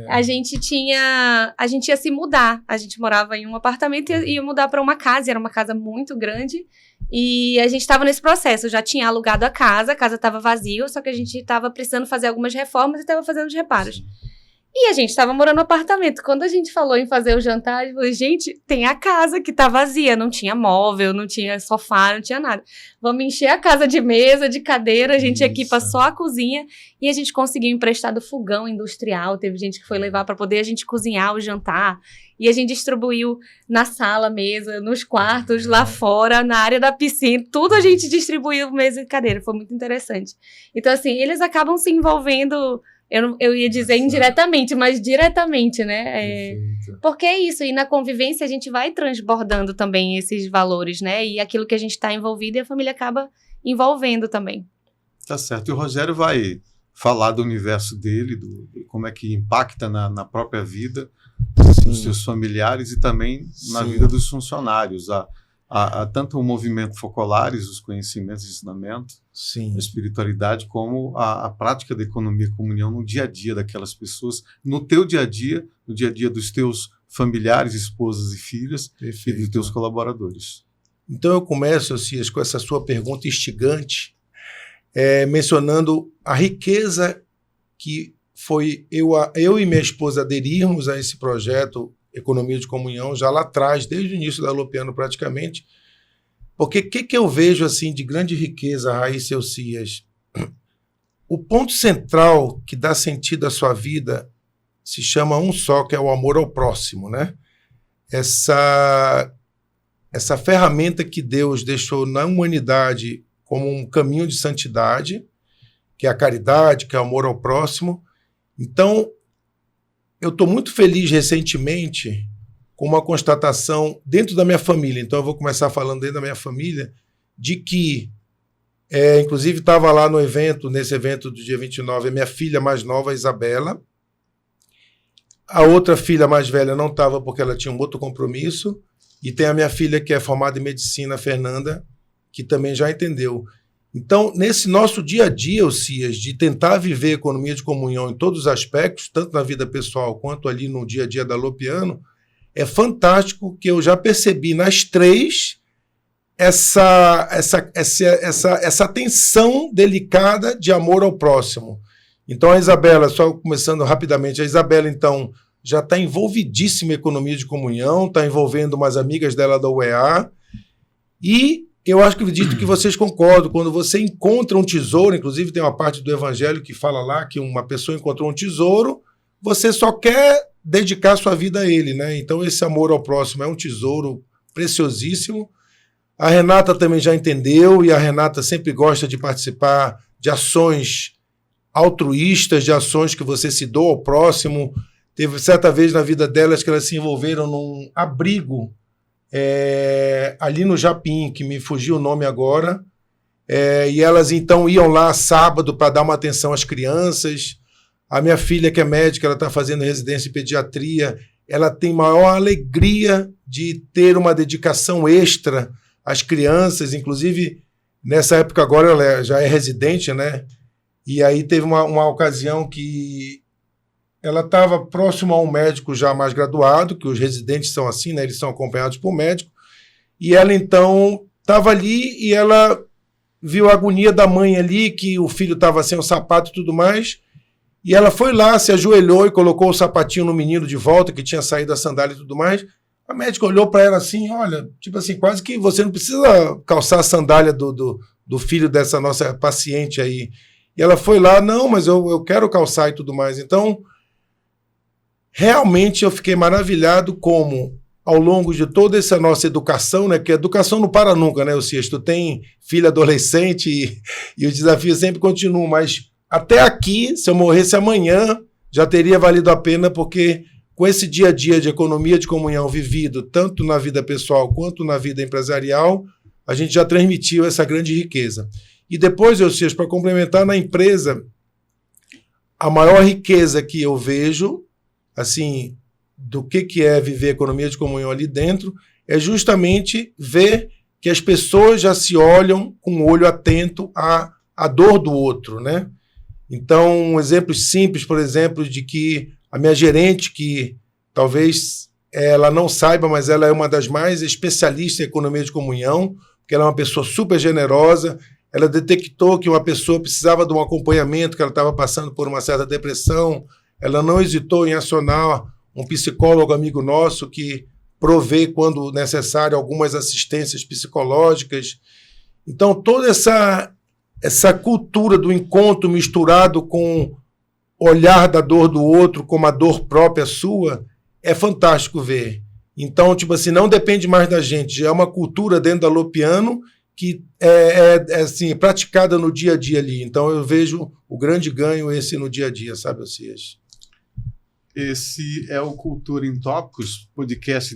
A gente ia se mudar. A gente morava em um apartamento e ia mudar para uma casa. Era uma casa muito grande. E a gente estava nesse processo. Já tinha alugado a casa estava vazia, só que a gente estava precisando fazer algumas reformas e estava fazendo os reparos. Sim. E a gente estava morando no apartamento. Quando a gente falou em fazer o jantar, eu falei, gente, tem a casa que tá vazia. Não tinha móvel, não tinha sofá, não tinha nada. Vamos encher a casa de mesa, de cadeira. A gente equipa só a cozinha. E a gente conseguiu emprestar do fogão industrial. Teve gente que foi levar para poder a gente cozinhar o jantar. E a gente distribuiu na sala, mesa, nos quartos, lá fora, na área da piscina. Tudo a gente distribuiu mesa e cadeira. Foi muito interessante. Então, assim, eles acabam se envolvendo... Eu ia dizer indiretamente, mas diretamente, né? Porque é isso, e na convivência a gente vai transbordando também esses valores, né? E aquilo que a gente está envolvido e a família acaba envolvendo também. Tá certo. E o Rogério vai falar do universo dele, como é que impacta na própria vida dos seus familiares e também na vida dos funcionários. Tanto o movimento Focolares, os conhecimentos e ensinamento, a espiritualidade, como a prática da economia e comunhão no dia a dia daquelas pessoas, no teu dia a dia, no dia a dia dos teus familiares, esposas e filhas. Perfeito. E dos teus colaboradores. Então eu começo, Ocias, com essa sua pergunta instigante, mencionando a riqueza que foi eu e minha esposa aderirmos a esse projeto Economia de Comunhão, já lá atrás, desde o início da Lopiano praticamente, porque o que eu vejo assim de grande riqueza, Raíssa e Ocias? O ponto central que dá sentido à sua vida se chama um só, que é o amor ao próximo, né? Essa ferramenta que Deus deixou na humanidade como um caminho de santidade, que é a caridade, que é o amor ao próximo. Então, eu estou muito feliz recentemente com uma constatação dentro da minha família. Então eu vou começar falando dentro da minha família, de que, inclusive estava lá nesse evento do dia 29, a minha filha mais nova, a Isabela. A outra filha mais velha não estava porque ela tinha um outro compromisso. E tem a minha filha que é formada em medicina, a Fernanda, que também já entendeu. Então, nesse nosso dia a dia, Ocias, de tentar viver a economia de comunhão em todos os aspectos, tanto na vida pessoal quanto ali no dia a dia da Lopiano, é fantástico que eu já percebi nas três essa tensão delicada de amor ao próximo. Então, a Isabela, só começando rapidamente, a Isabela, então, já está envolvidíssima em economia de comunhão, está envolvendo umas amigas dela da UEA, e eu acredito que vocês concordam, quando você encontra um tesouro, inclusive tem uma parte do evangelho que fala lá que uma pessoa encontrou um tesouro, você só quer dedicar sua vida a ele, né? Então esse amor ao próximo é um tesouro preciosíssimo. A Renata também já entendeu, e a Renata sempre gosta de participar de ações altruístas, de ações que você se doa ao próximo. Teve certa vez na vida delas que elas se envolveram num abrigo ali no Japim, que me fugiu o nome agora, e elas então iam lá sábado para dar uma atenção às crianças. A minha filha, que é médica, ela está fazendo residência em pediatria, ela tem maior alegria de ter uma dedicação extra às crianças, inclusive nessa época agora ela já é residente, né? E aí teve uma ocasião que ela estava próximo a um médico já mais graduado, que os residentes são assim, né? Eles são acompanhados por médico, e ela então estava ali e ela viu a agonia da mãe ali, que o filho estava sem o sapato e tudo mais, e ela foi lá, se ajoelhou e colocou o sapatinho no menino de volta, que tinha saído da sandália e tudo mais. A médica olhou para ela assim, olha, tipo assim, quase que você não precisa calçar a sandália do filho dessa nossa paciente aí. E ela foi lá, não, mas eu quero calçar e tudo mais. Então, realmente eu fiquei maravilhado como, ao longo de toda essa nossa educação, né, que a educação não para nunca, né, Ocias? Tu tem filho adolescente e o desafio sempre continua, mas até aqui, se eu morresse amanhã, já teria valido a pena, porque com esse dia a dia de economia de comunhão vivido, tanto na vida pessoal quanto na vida empresarial, a gente já transmitiu essa grande riqueza. E depois, Ocias, para complementar, na empresa, a maior riqueza que eu vejo, assim, do que é viver economia de comunhão ali dentro, é justamente ver que as pessoas já se olham com o olho atento à dor do outro, né? Então, exemplos simples, por exemplo, de que a minha gerente, que talvez ela não saiba, mas ela é uma das mais especialistas em economia de comunhão, porque ela é uma pessoa super generosa, ela detectou que uma pessoa precisava de um acompanhamento, que ela estava passando por uma certa depressão, ela não hesitou em acionar um psicólogo amigo nosso que provê, quando necessário, algumas assistências psicológicas. Então, toda essa cultura do encontro misturado com olhar da dor do outro como a dor própria sua, é fantástico ver. Então, tipo assim, não depende mais da gente, já é uma cultura dentro da Lopiano que é assim, praticada no dia a dia ali. Então, eu vejo o grande ganho esse no dia a dia, sabe, Ocias? Esse é o Cultura em Tópicos, podcast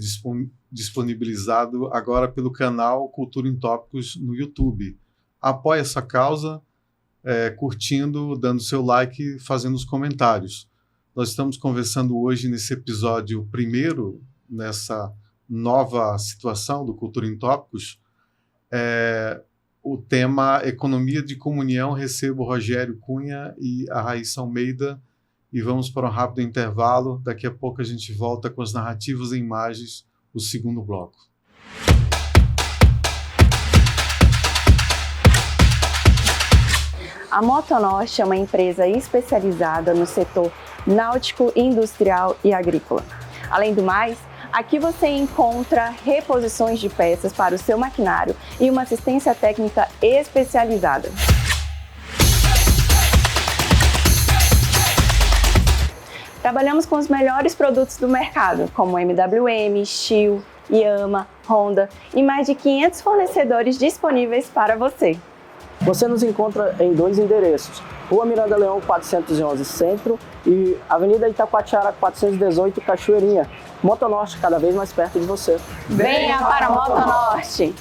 disponibilizado agora pelo canal Cultura em Tópicos no YouTube. Apoie essa causa, curtindo, dando seu like, fazendo os comentários. Nós estamos conversando hoje nesse episódio primeiro, nessa nova situação do Cultura em Tópicos, o tema Economia de Comunhão. Recebo o Rogério Cunha e a Raíssa Almeida e vamos para um rápido intervalo. Daqui a pouco a gente volta com as narrativas e imagens, o segundo bloco. A Motonorte é uma empresa especializada no setor náutico, industrial e agrícola. Além do mais, aqui você encontra reposições de peças para o seu maquinário e uma assistência técnica especializada. Trabalhamos com os melhores produtos do mercado, como MWM, Stihl, Yamaha, Honda e mais de 500 fornecedores disponíveis para você. Você nos encontra em 2 endereços, Rua Miranda Leão 411 Centro e Avenida Itacoatiara 418 Cachoeirinha. Motonorte, cada vez mais perto de você. Venha para a Motonorte!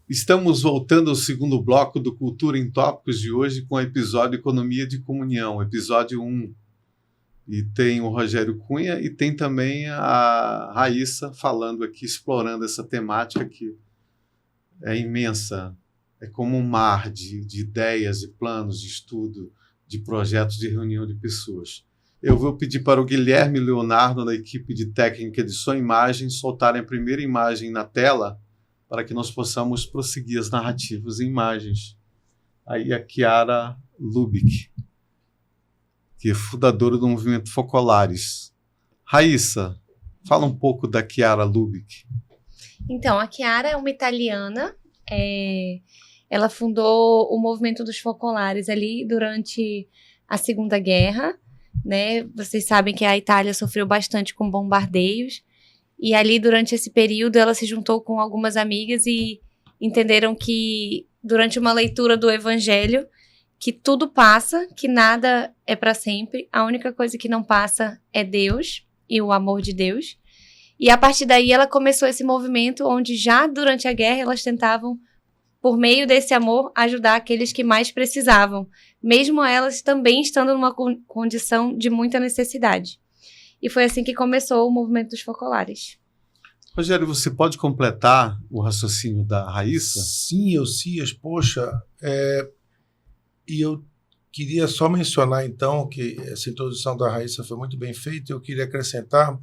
Estamos voltando ao segundo bloco do Cultura em Tópicos de hoje com o episódio Economia de Comunhão, episódio 1. E tem o Rogério Cunha e tem também a Raíssa falando aqui, explorando essa temática que é imensa. É como um mar de ideias, de planos, de estudo, de projetos, de reunião de pessoas. Eu vou pedir para o Guilherme Leonardo, da equipe de técnica de som e imagem, soltarem a primeira imagem na tela para que nós possamos prosseguir as narrativas e imagens. Aí a Chiara Lubick. que é fundadora do movimento Focolares. Raíssa, fala um pouco da Chiara Lubich. Então, a Chiara é uma italiana. Ela fundou o movimento dos Focolares ali durante a Segunda Guerra, né? Vocês sabem que a Itália sofreu bastante com bombardeios. E ali, durante esse período, ela se juntou com algumas amigas e entenderam que, durante uma leitura do Evangelho, que tudo passa, que nada é para sempre. A única coisa que não passa é Deus e o amor de Deus. E a partir daí ela começou esse movimento onde já durante a guerra elas tentavam, por meio desse amor, ajudar aqueles que mais precisavam, mesmo elas também estando numa condição de muita necessidade. E foi assim que começou o movimento dos Focolares. Rogério, você pode completar o raciocínio da Raíssa? Sim, Elcias, poxa, e eu queria só mencionar, então, que essa introdução da Raíssa foi muito bem feita. Eu queria acrescentar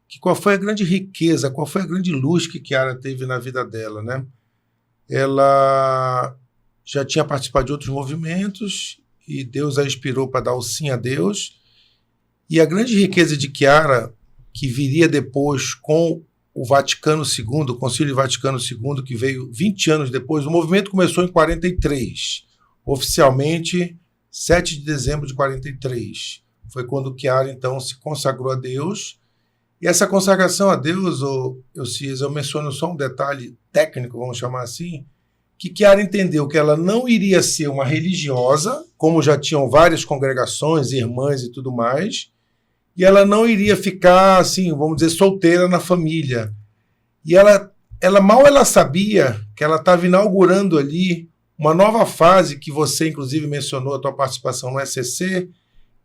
que qual foi a grande riqueza, qual foi a grande luz que Chiara teve na vida dela, né? Ela já tinha participado de outros movimentos e Deus a inspirou para dar o sim a Deus. E a grande riqueza de Chiara, que viria depois com o Vaticano II, o Concílio Vaticano II, que veio 20 anos depois, o movimento começou em 43, oficialmente 7 de dezembro de 43. Foi quando Chiara, então, se consagrou a Deus. E essa consagração a Deus, eu menciono só um detalhe técnico, vamos chamar assim, que Chiara entendeu que ela não iria ser uma religiosa, como já tinham várias congregações, irmãs e tudo mais, e ela não iria ficar, assim, vamos dizer, solteira na família. E ela mal sabia que ela estava inaugurando ali uma nova fase que você, inclusive, mencionou a tua participação no ECC,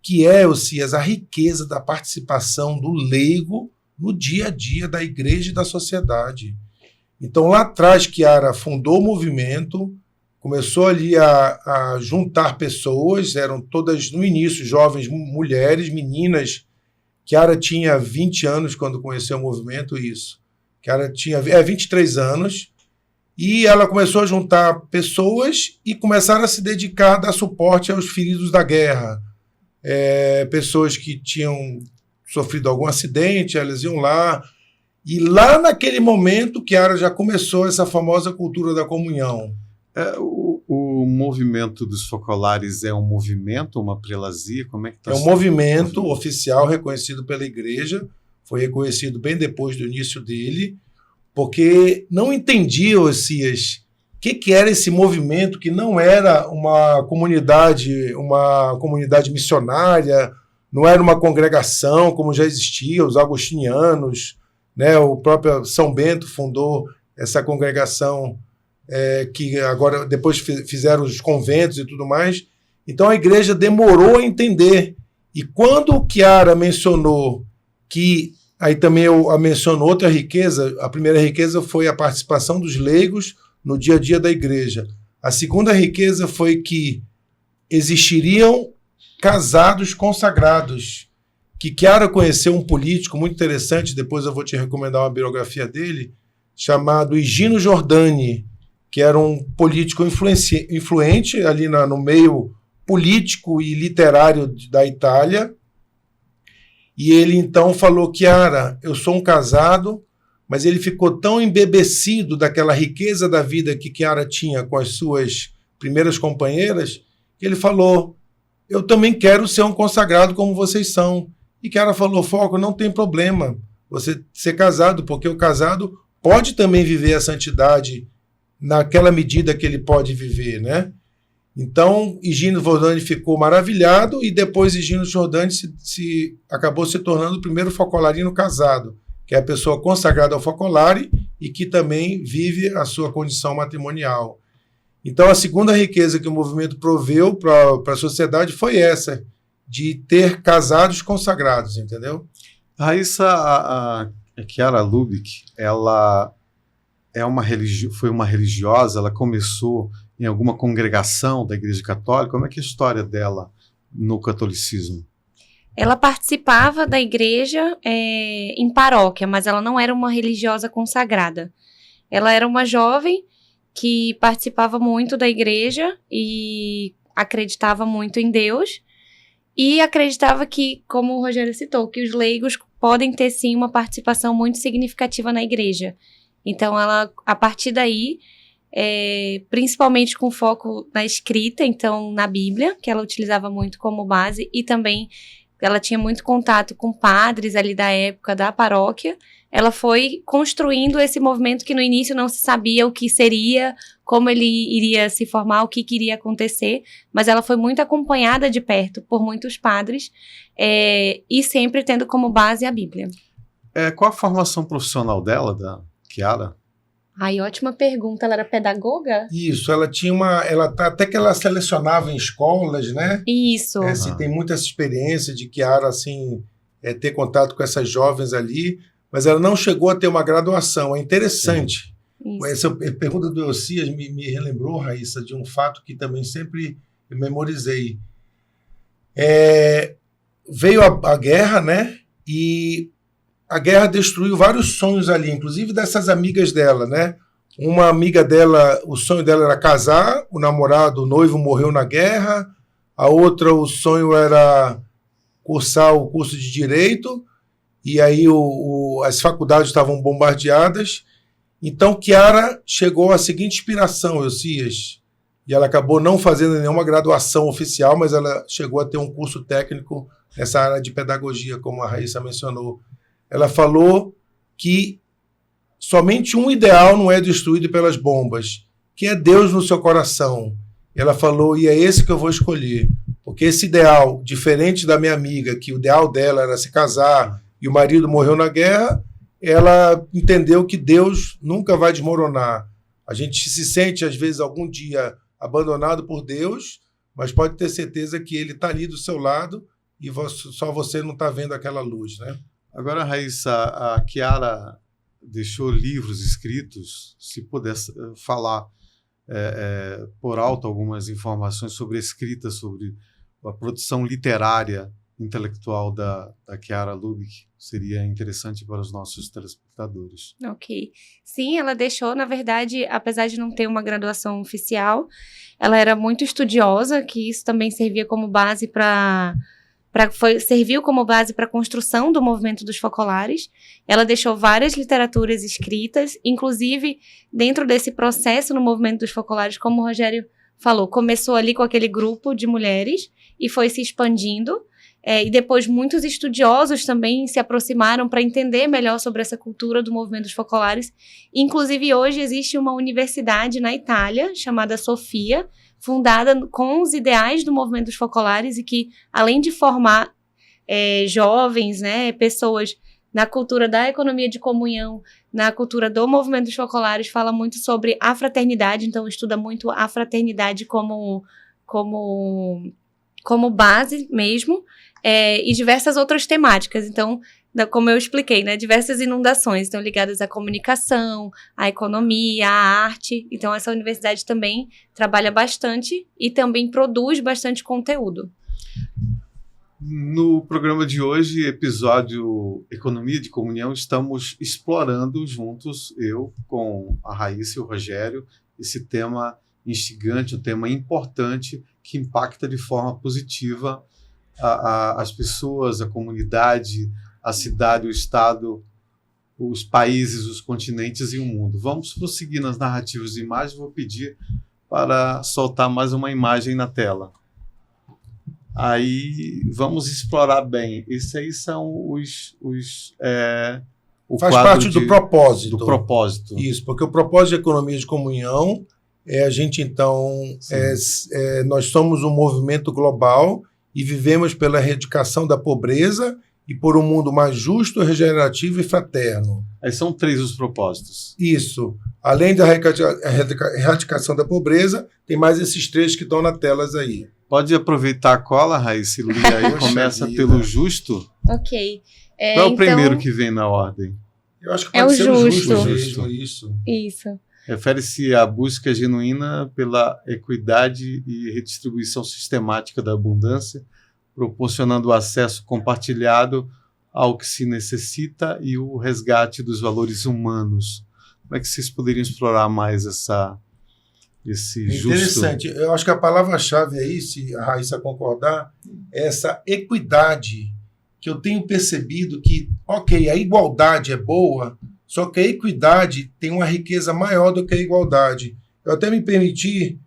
que é, Elcias, a riqueza da participação do leigo no dia a dia da igreja e da sociedade. Então, lá atrás, Chiara fundou o movimento, começou ali a juntar pessoas, eram todas, no início, jovens mulheres, meninas. Chiara tinha 20 anos quando conheceu o movimento, isso. Chiara tinha 23 anos, e ela começou a juntar pessoas e começaram a se dedicar a dar suporte aos feridos da guerra. Pessoas que tinham sofrido algum acidente, elas iam lá. E lá naquele momento, Chiara já começou essa famosa cultura da comunhão. O movimento dos Focolares é um movimento, uma prelazia? Como é que está? É um movimento oficial reconhecido pela igreja, foi reconhecido bem depois do início dele, porque não entendia, Elcias, o que era esse movimento, que não era uma comunidade missionária, não era uma congregação como já existia, os agostinianos, né? O próprio São Bento fundou essa congregação, que agora depois fizeram os conventos e tudo mais. Então a igreja demorou a entender. E quando Chiara mencionou que, aí também eu menciono outra riqueza, a primeira riqueza foi a participação dos leigos no dia a dia da igreja. A segunda riqueza foi que existiriam casados consagrados, que Chiara conheceu um político muito interessante, depois eu vou te recomendar uma biografia dele, chamado Higino Giordani, que era um político influente ali no meio político e literário da Itália. E ele então falou: Chiara, eu sou um casado, mas ele ficou tão embebecido daquela riqueza da vida que Chiara tinha com as suas primeiras companheiras, que ele falou: eu também quero ser um consagrado como vocês são. E Chiara falou: Foco, não tem problema você ser casado, porque o casado pode também viver a santidade naquela medida que ele pode viver, né? Então, Higino Giordani ficou maravilhado, e depois Higino Giordani acabou se tornando o primeiro focolarino casado, que é a pessoa consagrada ao focolare e que também vive a sua condição matrimonial. Então, a segunda riqueza que o movimento proveu para a sociedade foi essa, de ter casados consagrados, entendeu? Raíssa, a Chiara Lubich, ela foi uma religiosa, ela começou em alguma congregação da Igreja Católica. Como é que é a história dela no catolicismo? Ela participava da igreja em paróquia, mas ela não era uma religiosa consagrada. Ela era uma jovem que participava muito da igreja e acreditava muito em Deus. E acreditava que, como o Rogério citou, que os leigos podem ter sim uma participação muito significativa na igreja. Então ela, a partir daí, principalmente com foco na escrita, então na Bíblia, que ela utilizava muito como base, e também ela tinha muito contato com padres ali da época da paróquia, ela foi construindo esse movimento que no início não se sabia o que seria, como ele iria se formar, o que iria acontecer, mas ela foi muito acompanhada de perto por muitos padres, e sempre tendo como base a Bíblia. Qual a formação profissional dela, da Chiara? Ai, ótima pergunta. Ela era pedagoga? Isso, ela tinha até que ela selecionava em escolas, né? Isso. Assim, tem muita essa experiência de Chiara, assim, ter contato com essas jovens ali, mas ela não chegou a ter uma graduação. É interessante. Isso. Essa pergunta do Osias me relembrou, Raíssa, de um fato que também sempre eu memorizei. Veio a guerra, né? E a guerra destruiu vários sonhos ali, inclusive dessas amigas dela, né? Uma amiga dela, o sonho dela era casar, o namorado, o noivo morreu na guerra. A outra, o sonho era cursar o curso de Direito, e aí as faculdades estavam bombardeadas. Então, Chiara chegou à seguinte inspiração, Osias, e ela acabou não fazendo nenhuma graduação oficial, mas ela chegou a ter um curso técnico nessa área de pedagogia, como a Raíssa mencionou. Ela falou que somente um ideal não é destruído pelas bombas, que é Deus no seu coração. Ela falou, e é esse que eu vou escolher, porque esse ideal, diferente da minha amiga, que o ideal dela era se casar e o marido morreu na guerra, ela entendeu que Deus nunca vai desmoronar. A gente se sente, às vezes, algum dia abandonado por Deus, mas pode ter certeza que Ele está ali do seu lado e só você não está vendo aquela luz, né? Agora, Raíssa, a Chiara deixou livros escritos, se pudesse falar por alto algumas informações sobre a escrita, sobre a produção literária intelectual da Chiara Lubick, seria interessante para os nossos telespectadores. Ok. Sim, ela deixou, na verdade, apesar de não ter uma graduação oficial, ela era muito estudiosa, que isso também servia como base serviu como base para a construção do movimento dos focolares. Ela deixou várias literaturas escritas, inclusive dentro desse processo no movimento dos focolares, como o Rogério falou, começou ali com aquele grupo de mulheres e foi se expandindo. E depois muitos estudiosos também se aproximaram para entender melhor sobre essa cultura do movimento dos focolares. Inclusive, hoje existe uma universidade na Itália, chamada Sofia, fundada com os ideais do movimento dos focolares e que, além de formar jovens, né, pessoas na cultura da economia de comunhão, na cultura do movimento dos focolares, fala muito sobre a fraternidade, então estuda muito a fraternidade como base mesmo, e diversas outras temáticas. Então, como eu expliquei, né, diversas inundações estão ligadas à comunicação, à economia, à arte. Então, essa universidade também trabalha bastante e também produz bastante conteúdo. No programa de hoje, episódio Economia de Comunhão, estamos explorando juntos, eu com a Raíssa e o Rogério, esse tema instigante, um tema importante que impacta de forma positiva as pessoas, a comunidade, a cidade, o estado, os países, os continentes e o mundo. Vamos prosseguir nas narrativas de imagem. Vou pedir para soltar mais uma imagem na tela. Aí vamos explorar bem. Esses aí são o faz parte do propósito. Do propósito. Isso, porque o propósito de Economia de Comunhão a gente, então, nós somos um movimento global e vivemos pela erradicação da pobreza e por um mundo mais justo, regenerativo e fraterno. Aí são 3 os propósitos. Isso. Além da erradicação da pobreza, tem mais esses 3 que estão na telas aí. Pode aproveitar a cola, Raíssa, e aí começa pelo justo. Ok. Qual é o primeiro que vem na ordem? Eu acho que pode ser o justo. Justo. Isso. Refere-se à busca genuína pela equidade e redistribuição sistemática da abundância, proporcionando o acesso compartilhado ao que se necessita e o resgate dos valores humanos. Como é que vocês poderiam explorar mais esse justo? Interessante. Eu acho que a palavra-chave aí, se a Raíssa concordar, essa equidade que eu tenho percebido que, ok, a igualdade é boa, só que a equidade tem uma riqueza maior do que a igualdade. Eu até me permiti,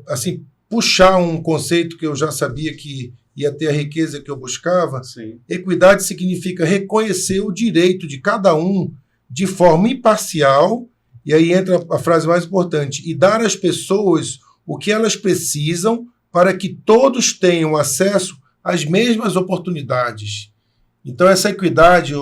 assim, puxar um conceito que eu já sabia que ia ter a riqueza que eu buscava. Sim. Equidade significa reconhecer o direito de cada um de forma imparcial, e aí entra a frase mais importante, e dar às pessoas o que elas precisam para que todos tenham acesso às mesmas oportunidades. Então, essa equidade,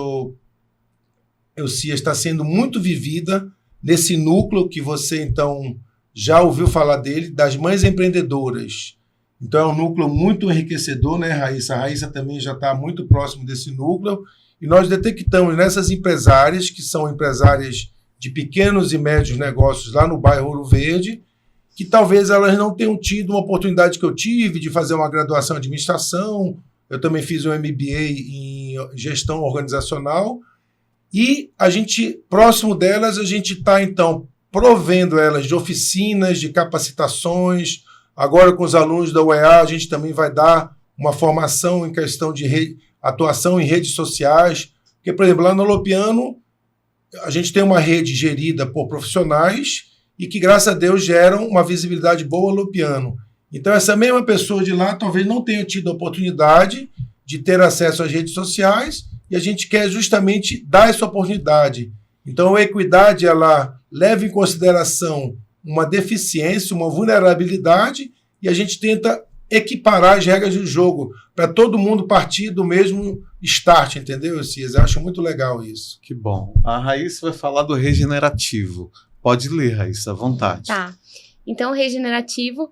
Cias, está sendo muito vivida nesse núcleo que você, então, já ouviu falar dele, das mães empreendedoras. Então, é um núcleo muito enriquecedor, né, Raíssa? A Raíssa também já está muito próximo desse núcleo. E nós detectamos nessas empresárias, que são empresárias de pequenos e médios negócios lá no bairro Ouro Verde, que talvez elas não tenham tido uma oportunidade que eu tive de fazer uma graduação em administração. Eu também fiz um MBA em gestão organizacional. E a gente, próximo delas, a gente está, então, provendo elas de oficinas, de capacitações. Agora, com os alunos da UEA, a gente também vai dar uma formação em questão de atuação em redes sociais. Porque, por exemplo, lá no Alopiano, a gente tem uma rede gerida por profissionais e que, graças a Deus, geram uma visibilidade boa ao Alopiano. Então, essa mesma pessoa de lá talvez não tenha tido a oportunidade de ter acesso às redes sociais e a gente quer justamente dar essa oportunidade. Então, a equidade, ela leva em consideração uma deficiência, uma vulnerabilidade, e a gente tenta equiparar as regras do jogo para todo mundo partir do mesmo start, entendeu, Cias? Eu acho muito legal isso. Que bom. A Raíssa vai falar do regenerativo. Pode ler, Raíssa, à vontade. Tá. Então, o regenerativo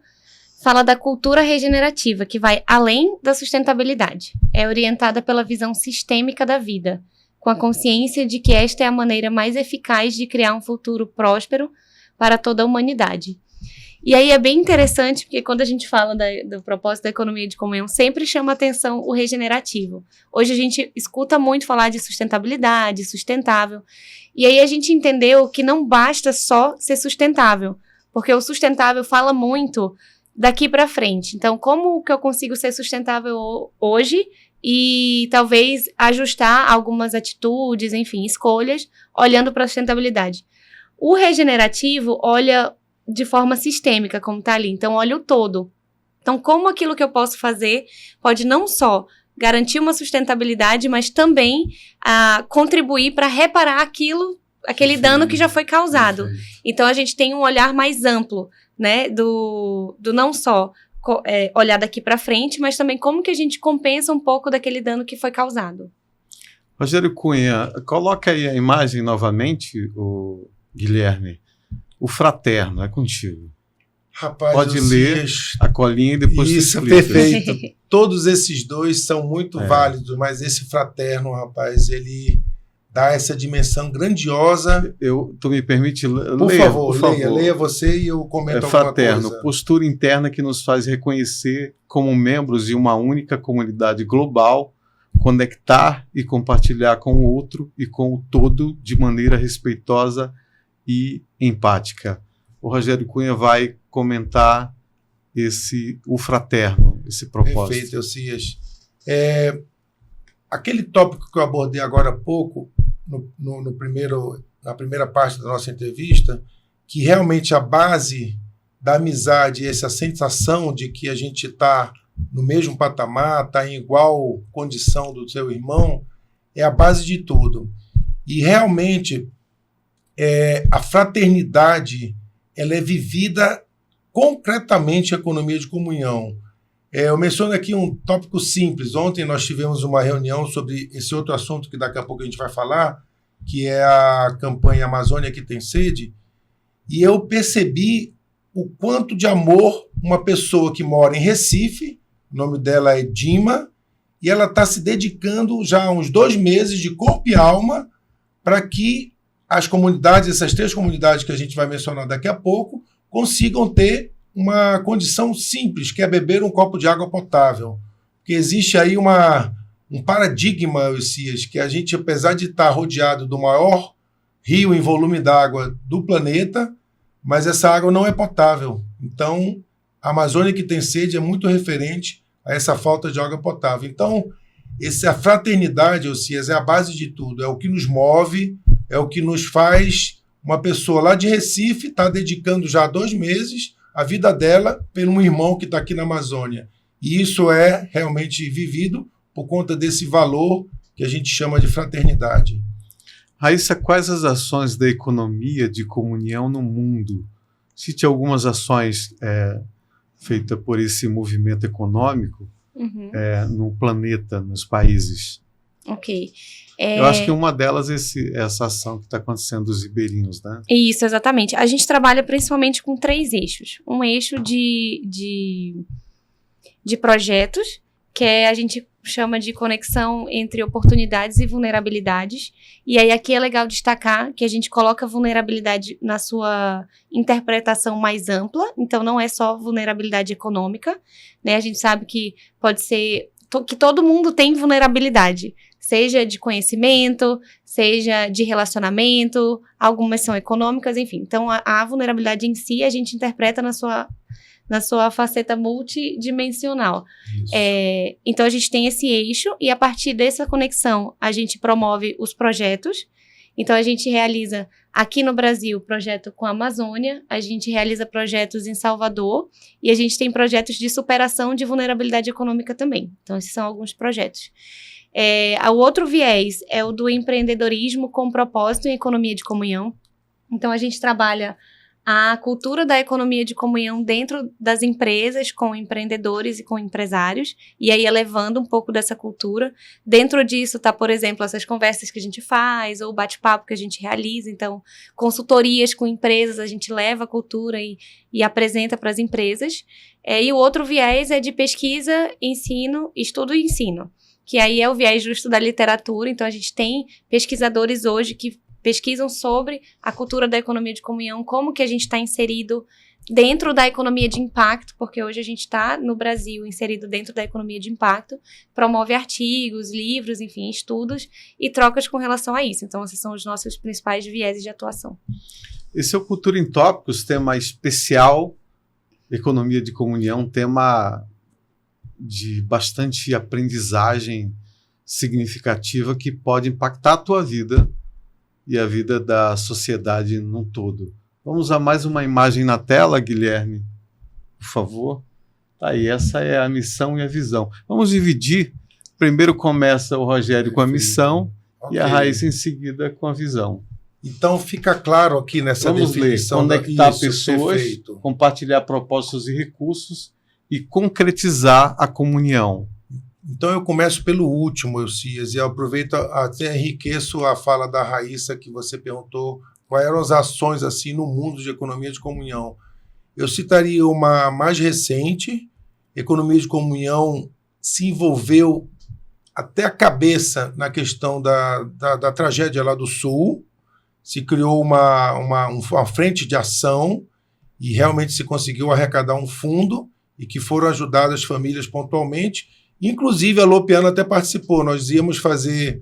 fala da cultura regenerativa, que vai além da sustentabilidade. É orientada pela visão sistêmica da vida, com a consciência de que esta é a maneira mais eficaz de criar um futuro próspero para toda a humanidade. E aí é bem interessante, porque quando a gente fala do propósito da economia de comunhão, sempre chama atenção o regenerativo. Hoje a gente escuta muito falar de sustentabilidade, sustentável, e aí a gente entendeu que não basta só ser sustentável, porque o sustentável fala muito daqui para frente. Então, como que eu consigo ser sustentável hoje e talvez ajustar algumas atitudes, enfim, escolhas, olhando para a sustentabilidade? O regenerativo olha de forma sistêmica, como está ali. Então, olha o todo. Então, como aquilo que eu posso fazer pode não só garantir uma sustentabilidade, mas também contribuir para reparar aquele dano que já foi causado. Então, a gente tem um olhar mais amplo, né, do não só olhar daqui para frente, mas também como que a gente compensa um pouco daquele dano que foi causado. Rogério Cunha, coloca aí a imagem novamente, o Guilherme. O fraterno, é contigo. Rapaz, pode ler a colinha e depois isso, perfeito. Todos esses dois são muito válidos, mas esse fraterno, rapaz, ele dá essa dimensão grandiosa. Tu me permite ler? Por favor, leia você e eu comento alguma fraterno, coisa. Postura interna que nos faz reconhecer como membros de uma única comunidade global, conectar e compartilhar com o outro e com o todo de maneira respeitosa e empática. O Rogério Cunha vai comentar o fraterno, esse propósito. Perfeito, Elcias. Aquele tópico que eu abordei agora há pouco, na primeira parte da nossa entrevista, que realmente a base da amizade, essa sensação de que a gente está no mesmo patamar, está em igual condição do seu irmão, é a base de tudo. E realmente a fraternidade ela é vivida concretamente em economia de comunhão. Eu menciono aqui um tópico simples. Ontem nós tivemos uma reunião sobre esse outro assunto que daqui a pouco a gente vai falar, que é a campanha Amazônia que tem sede, e eu percebi o quanto de amor uma pessoa que mora em Recife, o nome dela é Dima, e ela está se dedicando já há uns 2 meses de corpo e alma para que as comunidades, essas 3 comunidades que a gente vai mencionar daqui a pouco, consigam ter uma condição simples, que é beber um copo de água potável. Porque existe aí um paradigma, Elcias, que a gente, apesar de estar rodeado do maior rio em volume d'água do planeta, mas essa água não é potável. Então, a Amazônia que tem sede é muito referente a essa falta de água potável. Então, a fraternidade, Osias, é a base de tudo, é o que nos move, é o que nos faz. Uma pessoa lá de Recife está dedicando já 2 meses a vida dela por um irmão que está aqui na Amazônia. E isso é realmente vivido por conta desse valor que a gente chama de fraternidade. Raíssa, quais as ações da economia de comunhão no mundo? Cite algumas ações feitas por esse movimento econômico no planeta, nos países. Ok. Eu acho que uma delas é essa ação que está acontecendo dos ribeirinhos, né? Isso, exatamente. A gente trabalha principalmente com 3 eixos. Um eixo de projetos, que a gente chama de conexão entre oportunidades e vulnerabilidades. E aí aqui é legal destacar que a gente coloca a vulnerabilidade na sua interpretação mais ampla. Então não é só vulnerabilidade econômica, né? A gente sabe que pode ser que todo mundo tem vulnerabilidade, seja de conhecimento, seja de relacionamento, algumas são econômicas, enfim. Então a vulnerabilidade em si a gente interpreta na sua faceta multidimensional. Então, a gente tem esse eixo e, a partir dessa conexão, a gente promove os projetos. Então, a gente realiza, aqui no Brasil, projeto com a Amazônia, a gente realiza projetos em Salvador e a gente tem projetos de superação de vulnerabilidade econômica também. Então, esses são alguns projetos. O outro viés é o do empreendedorismo com propósito em economia de comunhão. Então, a gente trabalha a cultura da economia de comunhão dentro das empresas, com empreendedores e com empresários, e aí elevando um pouco dessa cultura. Dentro disso tá, por exemplo, essas conversas que a gente faz, ou o bate-papo que a gente realiza. Então, consultorias com empresas, a gente leva a cultura e apresenta para as empresas. E o outro viés é de pesquisa, ensino, estudo e ensino, que aí é o viés justo da literatura. Então, a gente tem pesquisadores hoje que pesquisam sobre a cultura da economia de comunhão, como que a gente está inserido dentro da economia de impacto, porque hoje a gente está no Brasil inserido dentro da economia de impacto, promove artigos, livros, enfim, estudos e trocas com relação a isso. Então, esses são os nossos principais vieses de atuação. Esse é o Cultura em Tópicos, tema especial, economia de comunhão, tema de bastante aprendizagem significativa que pode impactar a tua vida e a vida da sociedade num todo. Vamos a mais uma imagem na tela, Guilherme, por favor. Aí, essa é a missão e a visão. Vamos dividir. Primeiro começa o Rogério com a missão e a Raíssa em seguida com a visão. Então fica claro aqui nessa definição. Vamos ler, conectar pessoas, perfeito. Compartilhar propósitos e recursos e concretizar a comunhão. Então eu começo pelo último, Osias, e aproveito até enriqueço a fala da Raíssa, que você perguntou quais eram as ações assim no mundo de economia de comunhão. Eu citaria uma mais recente. Economia de comunhão se envolveu até a cabeça na questão da tragédia lá do Sul. Se criou uma frente de ação e realmente se conseguiu arrecadar um fundo e que foram ajudadas as famílias pontualmente. Inclusive, a Lopiano até participou. Nós íamos fazer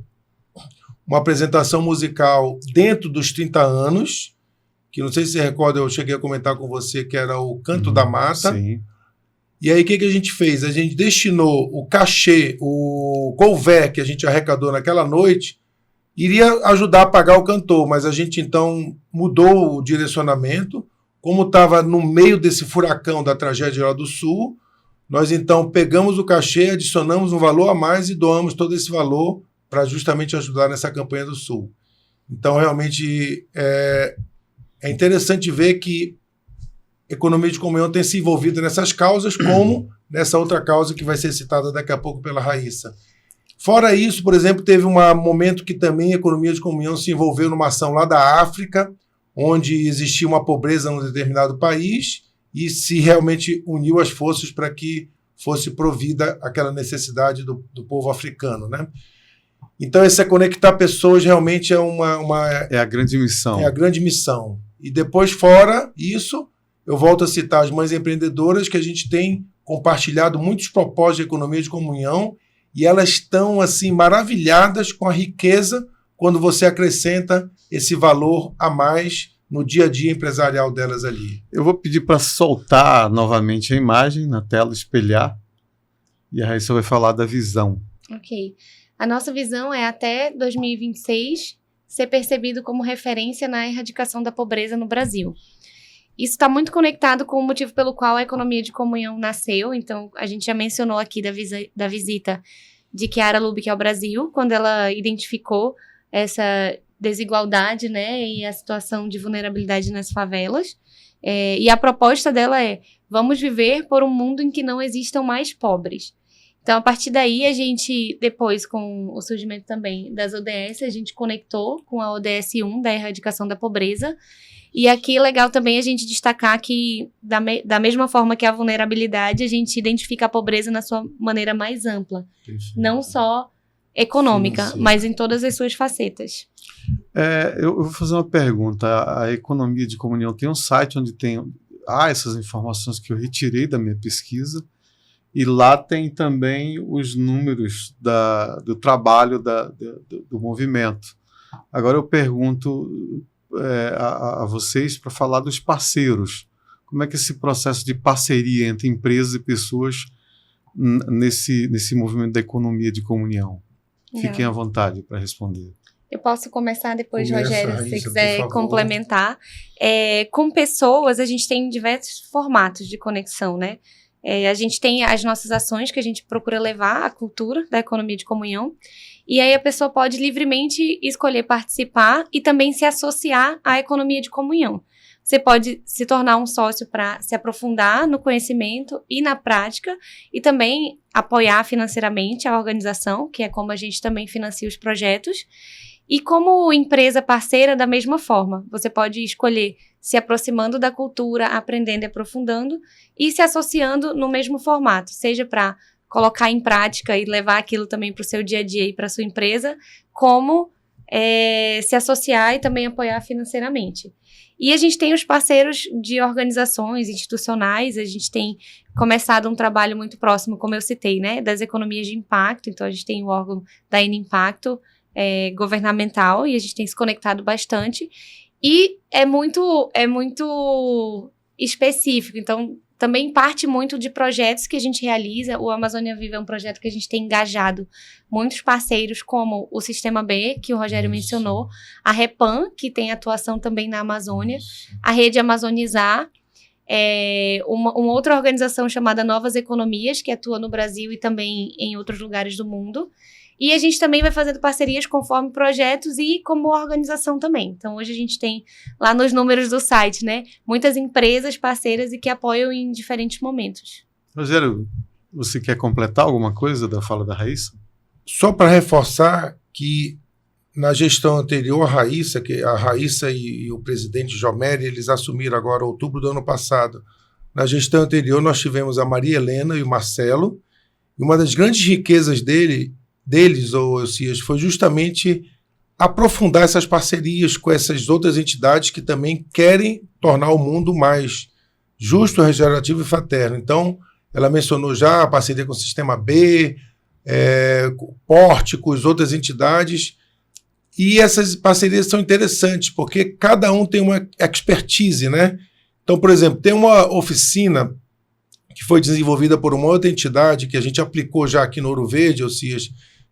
uma apresentação musical dentro dos 30 anos, que não sei se você recorda, eu cheguei a comentar com você, que era o Canto da Mata. Sim. E aí, o que a gente fez? A gente destinou o cachê, o couvé que a gente arrecadou naquela noite, iria ajudar a pagar o cantor, mas a gente, então, mudou o direcionamento. Como estava no meio desse furacão da tragédia lá do Sul, nós, então, pegamos o cachê, adicionamos um valor a mais e doamos todo esse valor para justamente ajudar nessa campanha do Sul. Então, realmente, é interessante ver que a economia de comunhão tem se envolvido nessas causas, como nessa outra causa que vai ser citada daqui a pouco pela Raíssa. Fora isso, por exemplo, teve um momento que também a economia de comunhão se envolveu numa ação lá da África, onde existia uma pobreza num determinado país, e se realmente uniu as forças para que fosse provida aquela necessidade do povo africano, né? Então, esse conectar pessoas realmente é é a grande missão. É a grande missão. E depois, fora isso, eu volto a citar as mães empreendedoras, que a gente tem compartilhado muitos propósitos de economia de comunhão, e elas estão assim maravilhadas com a riqueza quando você acrescenta esse valor a mais no dia a dia empresarial delas ali. Eu vou pedir para soltar novamente a imagem na tela, espelhar. E a Raíssa vai falar da visão. Ok. A nossa visão é até 2026 ser percebido como referência na erradicação da pobreza no Brasil. Isso está muito conectado com o motivo pelo qual a economia de comunhão nasceu. Então, a gente já mencionou aqui da visita de Chiara Lubich ao Brasil, quando ela identificou essa desigualdade, né, e a situação de vulnerabilidade nas favelas. E a proposta dela é: vamos viver por um mundo em que não existam mais pobres. Então, a partir daí, a gente, depois, com o surgimento também das ODS, a gente conectou com a ODS 1, da erradicação da pobreza. E aqui é legal também a gente destacar que, da mesma forma que a vulnerabilidade, a gente identifica a pobreza na sua maneira mais ampla. Perfeito. Não só econômica, sim. Mas em todas as suas facetas. Eu vou fazer uma pergunta. A economia de comunhão tem um site onde há essas informações que eu retirei da minha pesquisa, e lá tem também os números do trabalho do movimento. Agora eu pergunto a vocês para falar dos parceiros. Como é que esse processo de parceria entre empresas e pessoas nesse movimento da economia de comunhão? Fiquem à vontade para responder. Eu posso começar depois, Rogério, se você quiser complementar. Com pessoas, a gente tem diversos formatos de conexão, né? A gente tem as nossas ações que a gente procura levar à cultura da economia de comunhão. E aí a pessoa pode livremente escolher participar e também se associar à economia de comunhão. Você pode se tornar um sócio para se aprofundar no conhecimento e na prática, e também apoiar financeiramente a organização, que é como a gente também financia os projetos. E como empresa parceira, da mesma forma, você pode escolher se aproximando da cultura, aprendendo e aprofundando, e se associando no mesmo formato, seja para colocar em prática e levar aquilo também para o seu dia a dia e para a sua empresa, como se associar e também apoiar financeiramente. E a gente tem os parceiros de organizações institucionais, a gente tem começado um trabalho muito próximo, como eu citei, né, das economias de impacto. Então a gente tem o órgão da Impacto governamental, e a gente tem se conectado bastante, e é muito específico. Então também parte muito de projetos que a gente realiza. O Amazônia Viva é um projeto que a gente tem engajado muitos parceiros, como o Sistema B, que o Rogério mencionou, a Repam, que tem atuação também na Amazônia, a Rede Amazonizar, uma outra organização chamada Novas Economias, que atua no Brasil e também em outros lugares do mundo. E a gente também vai fazendo parcerias conforme projetos e como organização também. Então, hoje a gente tem lá nos números do site, né, muitas empresas parceiras e que apoiam em diferentes momentos. Rogério, você quer completar alguma coisa da fala da Raíssa? Só para reforçar que na gestão anterior, a Raíssa e o presidente Jomério, eles assumiram agora outubro do ano passado. Na gestão anterior, nós tivemos a Maria Helena e o Marcelo, e uma das grandes riquezas deles, Ocias, foi justamente aprofundar essas parcerias com essas outras entidades que também querem tornar o mundo mais justo, regenerativo e fraterno. Então, ela mencionou já a parceria com o Sistema B, Pórticos, outras entidades, e essas parcerias são interessantes, porque cada um tem uma expertise, né? Então, por exemplo, tem uma oficina que foi desenvolvida por uma outra entidade, que a gente aplicou já aqui no Ouro Verde, Ocias,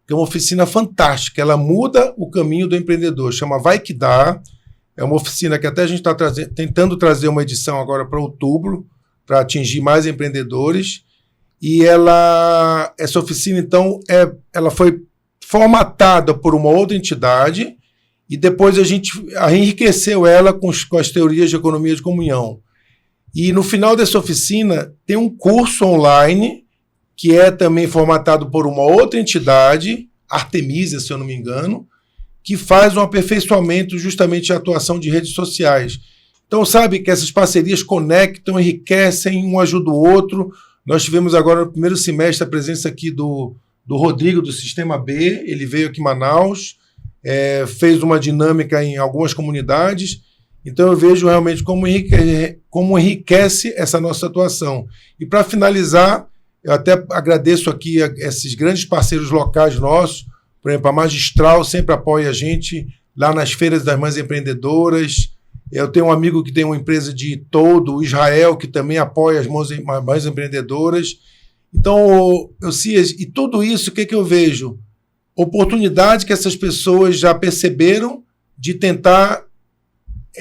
que é uma oficina fantástica. Ela muda o caminho do empreendedor, chama Vai Que Dá. É uma oficina que até a gente está tentando trazer uma edição agora para outubro, para atingir mais empreendedores. E essa oficina, então, ela foi formatada por uma outra entidade, e depois a gente enriqueceu ela com as teorias de economia de comunhão. E no final dessa oficina tem um curso online que é também formatado por uma outra entidade, Artemisia, se eu não me engano, que faz um aperfeiçoamento justamente de atuação de redes sociais. Então, sabe que essas parcerias conectam, enriquecem, um ajuda o outro. Nós tivemos agora no primeiro semestre a presença aqui do Rodrigo, do Sistema B. Ele veio aqui em Manaus, fez uma dinâmica em algumas comunidades. Então eu vejo realmente como enriquece essa nossa atuação. E para finalizar, eu até agradeço aqui a esses grandes parceiros locais nossos. Por exemplo, a Magistral sempre apoia a gente lá nas feiras das mães empreendedoras. Eu tenho um amigo que tem uma empresa de todo, o Israel, que também apoia as mães empreendedoras. Então, Eucias, e tudo isso, o que eu vejo? Oportunidade que essas pessoas já perceberam de tentar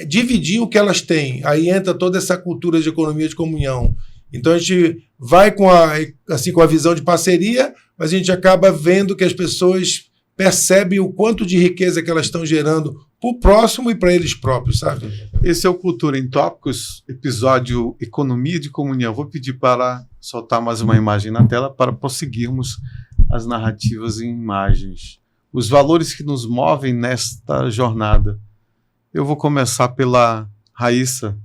dividir o que elas têm. Aí entra toda essa cultura de economia de comunhão. Então a gente vai com a visão de parceria, mas a gente acaba vendo que as pessoas percebem o quanto de riqueza que elas estão gerando para o próximo e para eles próprios, sabe? Esse é o Cultura em Tópicos, episódio Economia de Comunhão. Vou pedir para soltar mais uma imagem na tela para prosseguirmos as narrativas em imagens. Os valores que nos movem nesta jornada. Eu vou começar pela Raíssa.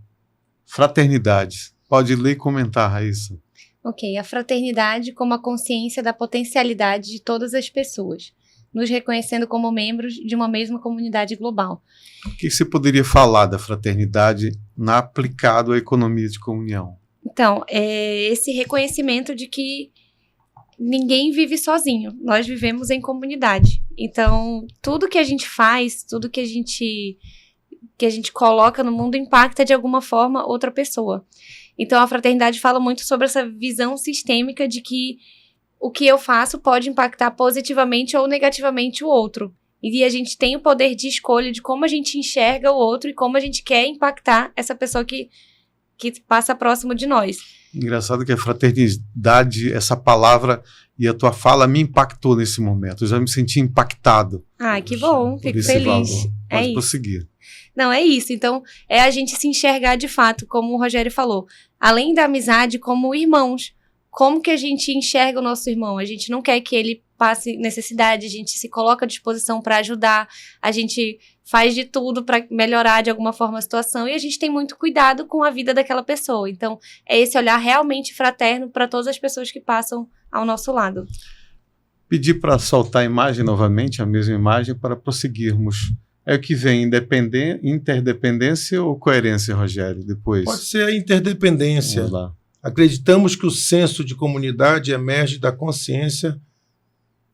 Fraternidade. Pode ler e comentar, Raíssa. Ok, a fraternidade como a consciência da potencialidade de todas as pessoas, nos reconhecendo como membros de uma mesma comunidade global. O que você poderia falar da fraternidade aplicado à economia de comunhão? Então, é esse reconhecimento de que ninguém vive sozinho, nós vivemos em comunidade. Então, tudo que a gente faz, tudo que a gente coloca no mundo impacta de alguma forma outra pessoa. Então, a fraternidade fala muito sobre essa visão sistêmica de que o que eu faço pode impactar positivamente ou negativamente o outro. E a gente tem o poder de escolha de como a gente enxerga o outro e como a gente quer impactar essa pessoa que passa próximo de nós. Engraçado que a fraternidade, essa palavra e a tua fala me impactou nesse momento. Eu já me senti impactado. Ah, que bom, fico feliz. Valor. É Pode isso. prosseguir. Não, é isso. Então, é a gente se enxergar de fato, como o Rogério falou. Além da amizade, como irmãos. Como que a gente enxerga o nosso irmão? A gente não quer que ele passe necessidade, a gente se coloca à disposição para ajudar, a gente faz de tudo para melhorar de alguma forma a situação e a gente tem muito cuidado com a vida daquela pessoa. Então, é esse olhar realmente fraterno para todas as pessoas que passam ao nosso lado. Pedir para soltar a imagem novamente, a mesma imagem, para prosseguirmos. É o que vem, interdependência ou coerência, Rogério, depois? Pode ser a interdependência. Vamos lá. Acreditamos que o senso de comunidade emerge da consciência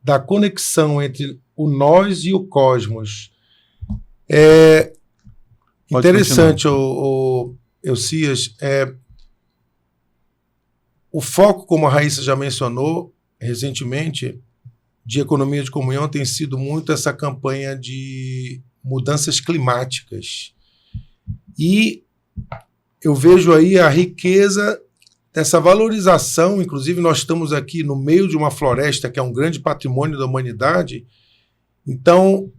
da conexão entre o nós e o cosmos. É Pode interessante, Eucias, o foco, como a Raíssa já mencionou recentemente, de economia de comunhão tem sido muito essa campanha de mudanças climáticas. E eu vejo aí a riqueza dessa valorização, inclusive nós estamos aqui no meio de uma floresta que é um grande patrimônio da humanidade, então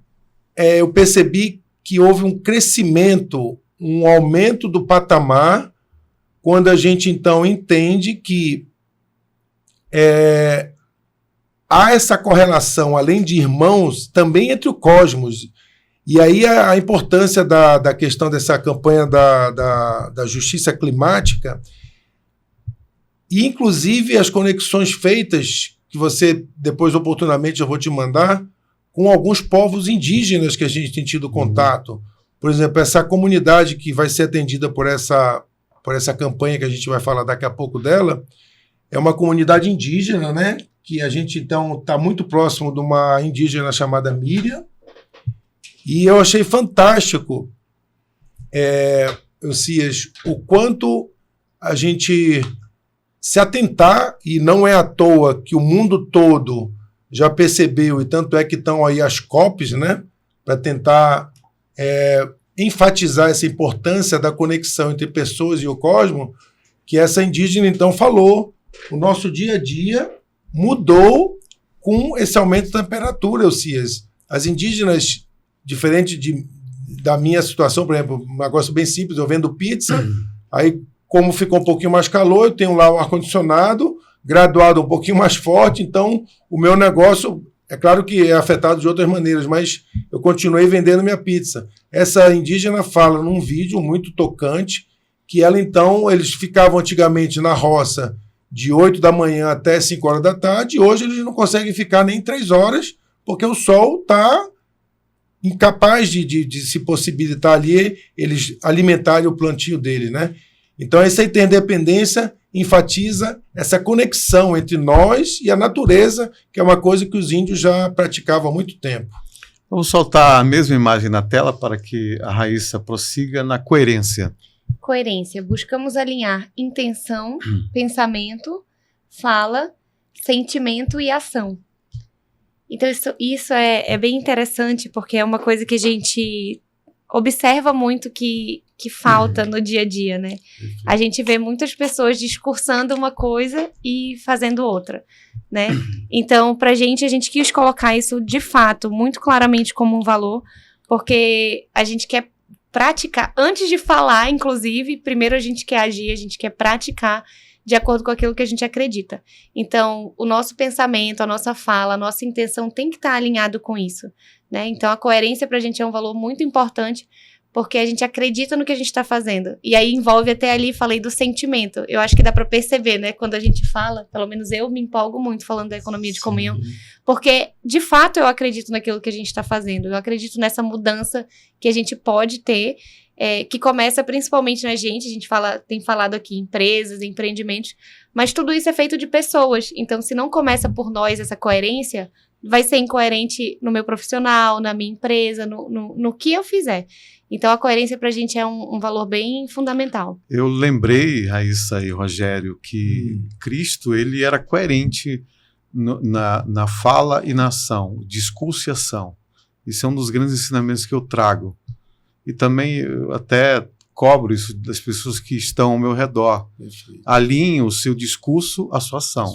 eu percebi que houve um crescimento, um aumento do patamar, quando a gente então entende que há essa correlação, além de irmãos, também entre o cosmos. E aí a importância da questão dessa campanha da justiça climática, e inclusive as conexões feitas, que você depois oportunamente eu vou te mandar, com alguns povos indígenas que a gente tem tido contato. Por exemplo, essa comunidade que vai ser atendida por essa campanha que a gente vai falar daqui a pouco dela, é uma comunidade indígena, né? Que a gente então está muito próximo de uma indígena chamada Miriam. E eu achei fantástico, Eucias, o quanto a gente se atentar, e não é à toa que o mundo todo já percebeu, e tanto é que estão aí as COPs, né, para tentar enfatizar essa importância da conexão entre pessoas e o cosmos, que essa indígena então falou, o nosso dia a dia mudou com esse aumento da temperatura, Eucias. As indígenas, diferente da minha situação, por exemplo, um negócio bem simples, eu vendo pizza, aí como ficou um pouquinho mais calor, eu tenho lá o ar-condicionado, graduado um pouquinho mais forte, então o meu negócio, é claro que é afetado de outras maneiras, mas eu continuei vendendo minha pizza. Essa indígena fala num vídeo muito tocante, que ela então, eles ficavam antigamente na roça de 8 da manhã até 5 horas da tarde, e hoje eles não conseguem ficar nem 3 horas, porque o sol está incapaz de se possibilitar ali eles alimentarem o plantio dele, né? Então, essa interdependência enfatiza essa conexão entre nós e a natureza, que é uma coisa que os índios já praticavam há muito tempo. Vamos soltar a mesma imagem na tela para que a Raíssa prossiga na coerência. Coerência. Buscamos alinhar intenção, pensamento, fala sentimento e ação. Então, isso é bem interessante, porque é uma coisa que a gente observa muito que falta no dia a dia, né? A gente vê muitas pessoas discursando uma coisa e fazendo outra, né? Então, a gente quis colocar isso, de fato, muito claramente como um valor, porque a gente quer praticar, antes de falar, inclusive, primeiro a gente quer agir, a gente quer praticar de acordo com aquilo que a gente acredita. Então, o nosso pensamento, a nossa fala, a nossa intenção tem que estar alinhado com isso, né? Então, a coerência pra gente é um valor muito importante, porque a gente acredita no que a gente está fazendo. E aí envolve até ali, falei do sentimento. Eu acho que dá para perceber, né? Quando a gente fala, pelo menos eu me empolgo muito falando da economia de comunhão, porque, de fato, eu acredito naquilo que a gente está fazendo. Eu acredito nessa mudança que a gente pode ter, que começa principalmente na gente. A gente tem falado aqui empresas, empreendimentos, mas tudo isso é feito de pessoas. Então, se não começa por nós essa coerência, vai ser incoerente no meu profissional, na minha empresa, no que eu fizer. Então, a coerência para a gente é um valor bem fundamental. Eu lembrei, Raíssa e Rogério, que Cristo ele era coerente na fala e na ação, discurso e ação. Isso é um dos grandes ensinamentos que eu trago. E também eu até cobro isso das pessoas que estão ao meu redor. Alinhe o seu discurso à sua ação.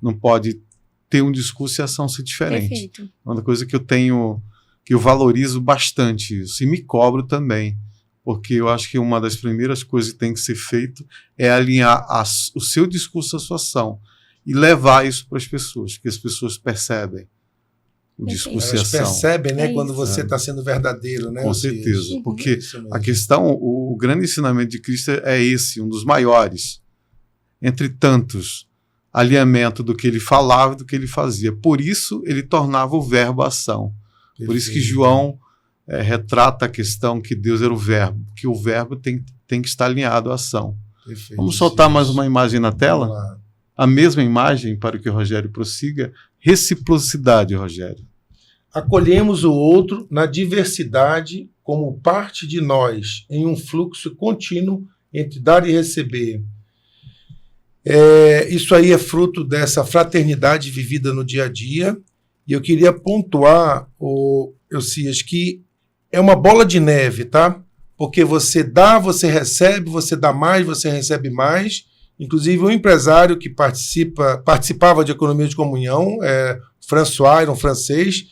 Não pode ter um discurso e ação ser diferente. Perfeito. Uma coisa que eu valorizo bastante isso, e me cobro também, porque eu acho que uma das primeiras coisas que tem que ser feito é alinhar o seu discurso à sua ação e levar isso para as pessoas, que as pessoas percebem o discurso e a Elas ação. percebem, né, É quando isso. você está sendo verdadeiro, né? Com Ou seja, certeza, porque isso mesmo. a questão, o grande ensinamento de Cristo é esse, um dos maiores, entre tantos, alinhamento do que ele falava e do que ele fazia. Por isso, ele tornava o verbo ação. Por isso que João retrata a questão que Deus era o verbo, que o verbo tem que estar alinhado à ação. Perfeito. Vamos soltar mais uma imagem na tela? Vamos lá. A mesma imagem para que o Rogério prossiga. Reciprocidade, Rogério. Acolhemos o outro na diversidade como parte de nós, em um fluxo contínuo entre dar e receber. Isso aí é fruto dessa fraternidade vivida no dia a dia. E eu queria pontuar, Elcias, que é uma bola de neve, tá? Porque você dá, você recebe, você dá mais, você recebe mais. Inclusive, um empresário que participava de economia de comunhão, François, era um francês,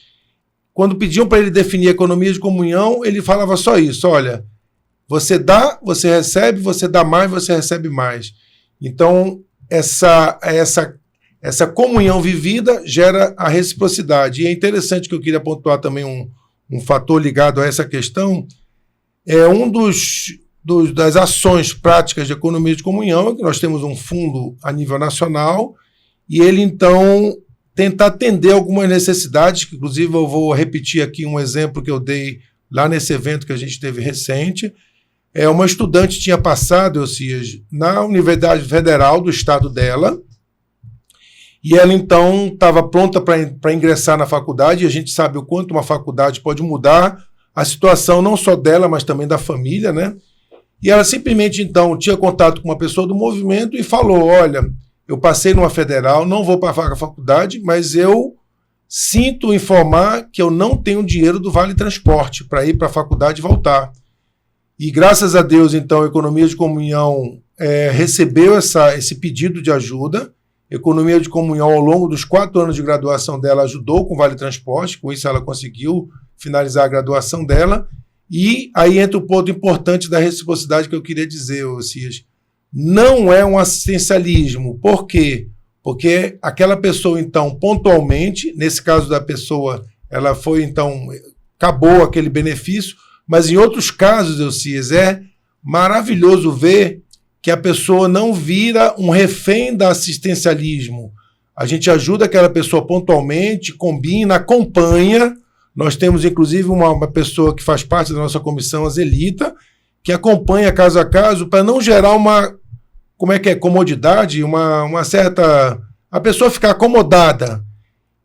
quando pediam para ele definir economia de comunhão, ele falava só isso: olha, você dá, você recebe, você dá mais, você recebe mais. Então, essa comunhão vivida gera a reciprocidade. E é interessante que eu queria pontuar também um fator ligado a essa questão. Um das ações práticas de economia de comunhão é que nós temos um fundo a nível nacional e ele, então, tenta atender algumas necessidades, que inclusive eu vou repetir aqui um exemplo que eu dei lá nesse evento que a gente teve recente. Uma estudante tinha passado, Elcias, na Universidade Federal do estado dela, e ela, então, estava pronta para ingressar na faculdade, e a gente sabe o quanto uma faculdade pode mudar a situação não só dela, mas também da família, né? E ela simplesmente, então, tinha contato com uma pessoa do movimento e falou: olha, eu passei numa federal, não vou para a faculdade, mas eu sinto informar que eu não tenho dinheiro do Vale Transporte para ir para a faculdade e voltar. E graças a Deus, então, a Economia de Comunhão recebeu esse pedido de ajuda. Economia de Comunhão, ao longo dos 4 anos de graduação dela, ajudou com o Vale Transporte, com isso ela conseguiu finalizar a graduação dela. E aí entra o ponto importante da reciprocidade que eu queria dizer, Elcias. Não é um assistencialismo. Por quê? Porque aquela pessoa, então, pontualmente, nesse caso da pessoa, ela foi, então, acabou aquele benefício, mas em outros casos, Elcias, é maravilhoso ver que a pessoa não vira um refém do assistencialismo. A gente ajuda aquela pessoa pontualmente, combina, acompanha. Nós temos, inclusive, uma pessoa que faz parte da nossa comissão, a Zelita, que acompanha caso a caso para não gerar uma, comodidade, uma certa... a pessoa ficar acomodada.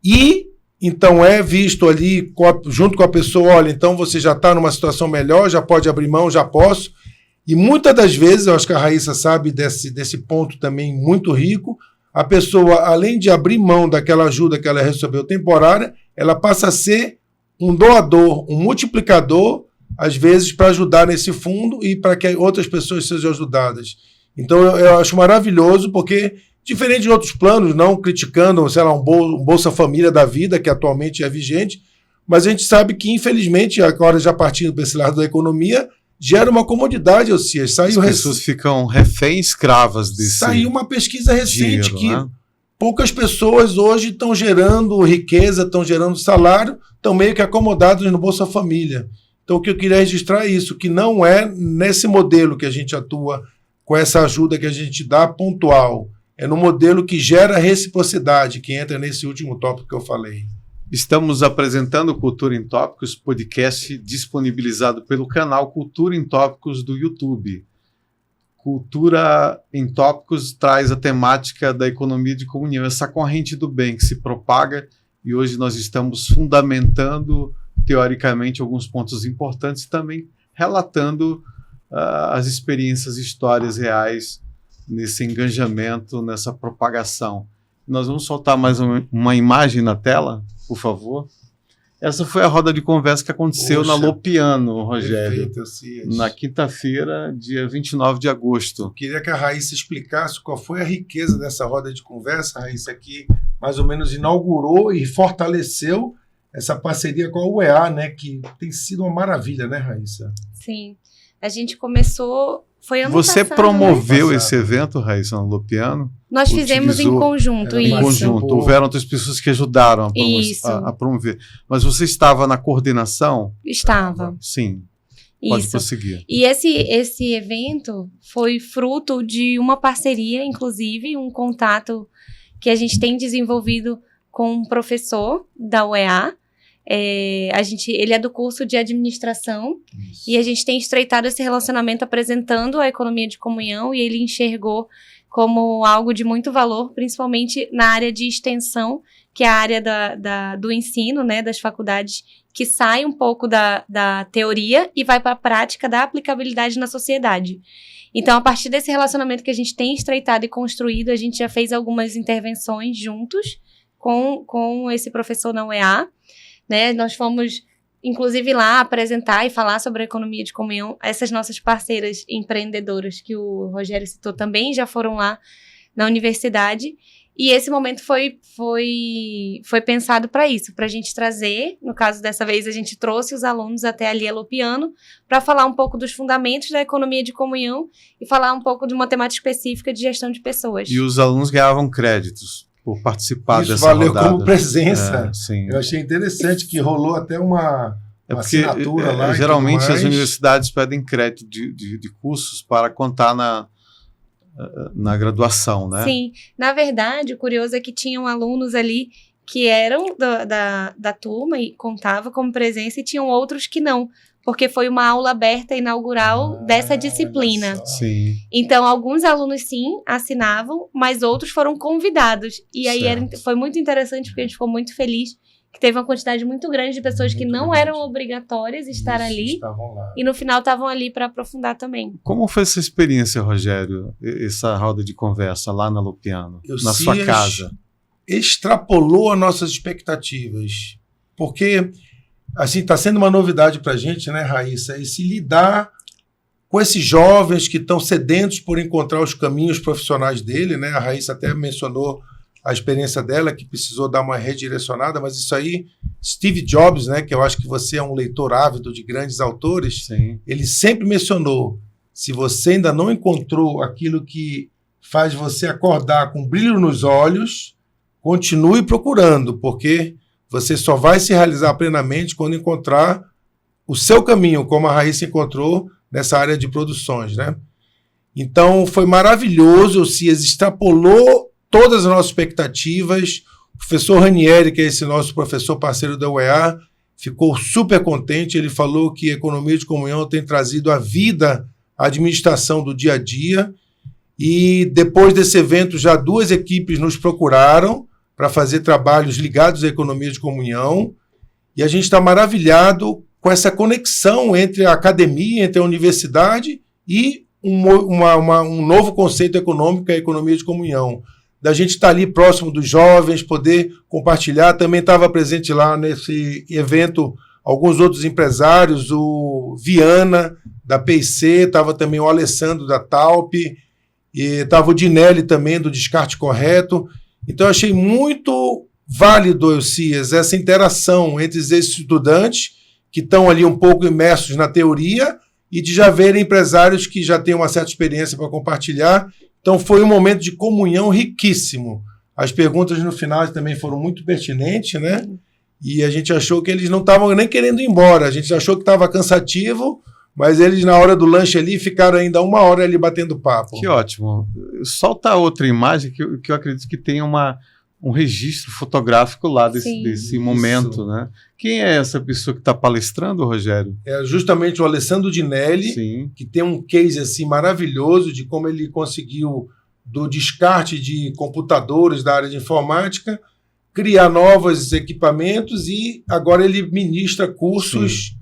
E, então, é visto ali, junto com a pessoa: olha, então você já está numa situação melhor, já pode abrir mão, já posso. E muitas das vezes, eu acho que a Raíssa sabe desse ponto também muito rico, a pessoa, além de abrir mão daquela ajuda que ela recebeu temporária, ela passa a ser um doador, um multiplicador, às vezes, para ajudar nesse fundo e para que outras pessoas sejam ajudadas. Então, eu acho maravilhoso, porque, diferente de outros planos, não criticando, sei lá, um Bolsa Família da vida, que atualmente é vigente, mas a gente sabe que, infelizmente, agora já partindo para esse lado da economia, gera uma comodidade, Osias. As pessoas ficam reféns, escravas desse Saiu uma pesquisa recente dinheiro, que né? poucas pessoas hoje estão gerando riqueza, estão gerando salário, estão meio que acomodados no Bolsa Família. Então, o que eu queria registrar é isso, que não é nesse modelo que a gente atua com essa ajuda que a gente dá pontual. É no modelo que gera reciprocidade, que entra nesse último tópico que eu falei. Estamos apresentando Cultura em Tópicos, podcast disponibilizado pelo canal Cultura em Tópicos do YouTube. Cultura em Tópicos traz a temática da economia de comunhão, essa corrente do bem que se propaga, e hoje nós estamos fundamentando, teoricamente, alguns pontos importantes, também relatando as experiências, histórias reais nesse engajamento, nessa propagação. Nós vamos soltar mais uma imagem na tela, por favor. Essa foi a roda de conversa que aconteceu na Lopiano, Rogério. Perfeito, na quinta-feira, dia 29 de agosto. Eu queria que a Raíssa explicasse qual foi a riqueza dessa roda de conversa, Raíssa, que mais ou menos inaugurou e fortaleceu essa parceria com a UEA, né, que tem sido uma maravilha, né, Raíssa? Sim. A gente começou... Foi ano Você passado, promoveu né? esse evento, Raíssa, no Lopiano? Nós fizemos em Utilizou- conjunto Era Em isso. conjunto. Houveram outras pessoas que ajudaram Isso. a promover. Mas você estava na coordenação? Estava. Sim. Pode Isso. prosseguir. E esse evento foi fruto de uma parceria, inclusive, um contato que a gente tem desenvolvido com um professor da UEA. Ele é do curso de administração e a gente tem estreitado esse relacionamento apresentando a economia de comunhão, e ele enxergou como algo de muito valor, principalmente na área de extensão, que é a área do ensino, né, das faculdades, que sai um pouco da teoria e vai para a prática da aplicabilidade na sociedade. Então, a partir desse relacionamento que a gente tem estreitado e construído, a gente já fez algumas intervenções juntos com esse professor na UEA, né? Nós fomos, inclusive, lá apresentar e falar sobre a economia de comunhão. Essas nossas parceiras empreendedoras que o Rogério citou também já foram lá na universidade. E esse momento foi pensado para isso, para a gente trazer, no caso dessa vez a gente trouxe os alunos até ali a Lopiano para falar um pouco dos fundamentos da economia de comunhão e falar um pouco de uma temática específica de gestão de pessoas. E os alunos ganhavam créditos por participar Isso dessa valeu rodada. como presença. Sim. Eu achei interessante que rolou até uma Porque assinatura lá. e geralmente tudo as mais. universidades pedem crédito de cursos para contar na graduação, né? Sim, na verdade, o curioso é que tinham alunos ali que eram da turma e contavam como presença, e tinham outros que não, porque foi uma aula aberta inaugural dessa disciplina. olha só. Sim. Então, alguns alunos sim assinavam, mas outros foram convidados. E aí Certo. foi muito interessante, porque a gente ficou muito feliz que teve uma quantidade muito grande de pessoas que Muito não grande. eram obrigatórias estar Isso, ali, estavam lá. e no final estavam ali para aprofundar também. Como foi essa experiência, Rogério? Essa roda de conversa lá na Lopiano, na sua Cias casa? Extrapolou as nossas expectativas. Porque, assim, está sendo uma novidade para a gente, né, Raíssa? E se lidar com esses jovens que estão sedentos por encontrar os caminhos profissionais dele, né? A Raíssa até mencionou a experiência dela, que precisou dar uma redirecionada, mas isso aí, Steve Jobs, né, que eu acho que você é um leitor ávido de grandes autores, Sim. ele sempre mencionou, se você ainda não encontrou aquilo que faz você acordar com brilho nos olhos, continue procurando, porque você só vai se realizar plenamente quando encontrar o seu caminho, como a Raíssa encontrou nessa área de produções, né? Então, foi maravilhoso, o CIES extrapolou todas as nossas expectativas. O professor Ranieri, que é esse nosso professor parceiro da UEA, ficou super contente. Ele falou que a economia de comunhão tem trazido a vida à administração do dia a dia. E depois desse evento, já 2 equipes nos procuraram para fazer trabalhos ligados à economia de comunhão. E a gente está maravilhado com essa conexão entre a academia, entre a universidade e um novo conceito econômico, que é a economia de comunhão. da gente estar ali próximo dos jovens, poder compartilhar. Também estava presente lá nesse evento alguns outros empresários, o Viana, da PIC, estava também o Alessandro, da Talp, e estava o Dinelli também, do Descarte Correto. Então, eu achei muito válido, Elcias, essa interação entre esses estudantes que estão ali um pouco imersos na teoria e de já verem empresários que já têm uma certa experiência para compartilhar. Então, foi um momento de comunhão riquíssimo. As perguntas no final também foram muito pertinentes, né? E a gente achou que eles não estavam nem querendo ir embora. A gente achou que estava cansativo, mas eles, na hora do lanche ali, ficaram ainda 1 hora ali batendo papo. Que ótimo. Solta outra imagem que eu acredito que tenha um registro fotográfico lá desse momento, né? Quem é essa pessoa que está palestrando, Rogério? É justamente o Alessandro Dinelli, Sim. que tem um case assim maravilhoso de como ele conseguiu, do descarte de computadores da área de informática, criar novos equipamentos, e agora ele ministra cursos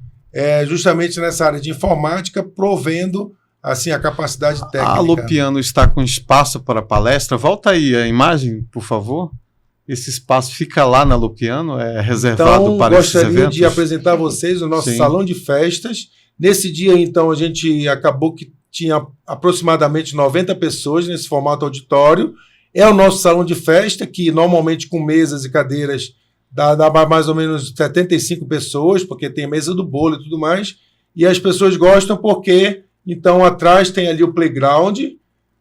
justamente nessa área de informática, provendo assim a capacidade técnica. A Lopiano está com espaço para palestra. Volta aí a imagem, por favor. Esse espaço fica lá na Lopiano, é reservado para esses eventos? Gostaria de apresentar a vocês o nosso salão de festas. Nesse dia, então, a gente acabou que tinha aproximadamente 90 pessoas nesse formato auditório. É o nosso salão de festa, que normalmente com mesas e cadeiras dá mais ou menos 75 pessoas, porque tem mesa do bolo e tudo mais. E as pessoas gostam porque, então, atrás tem ali o playground,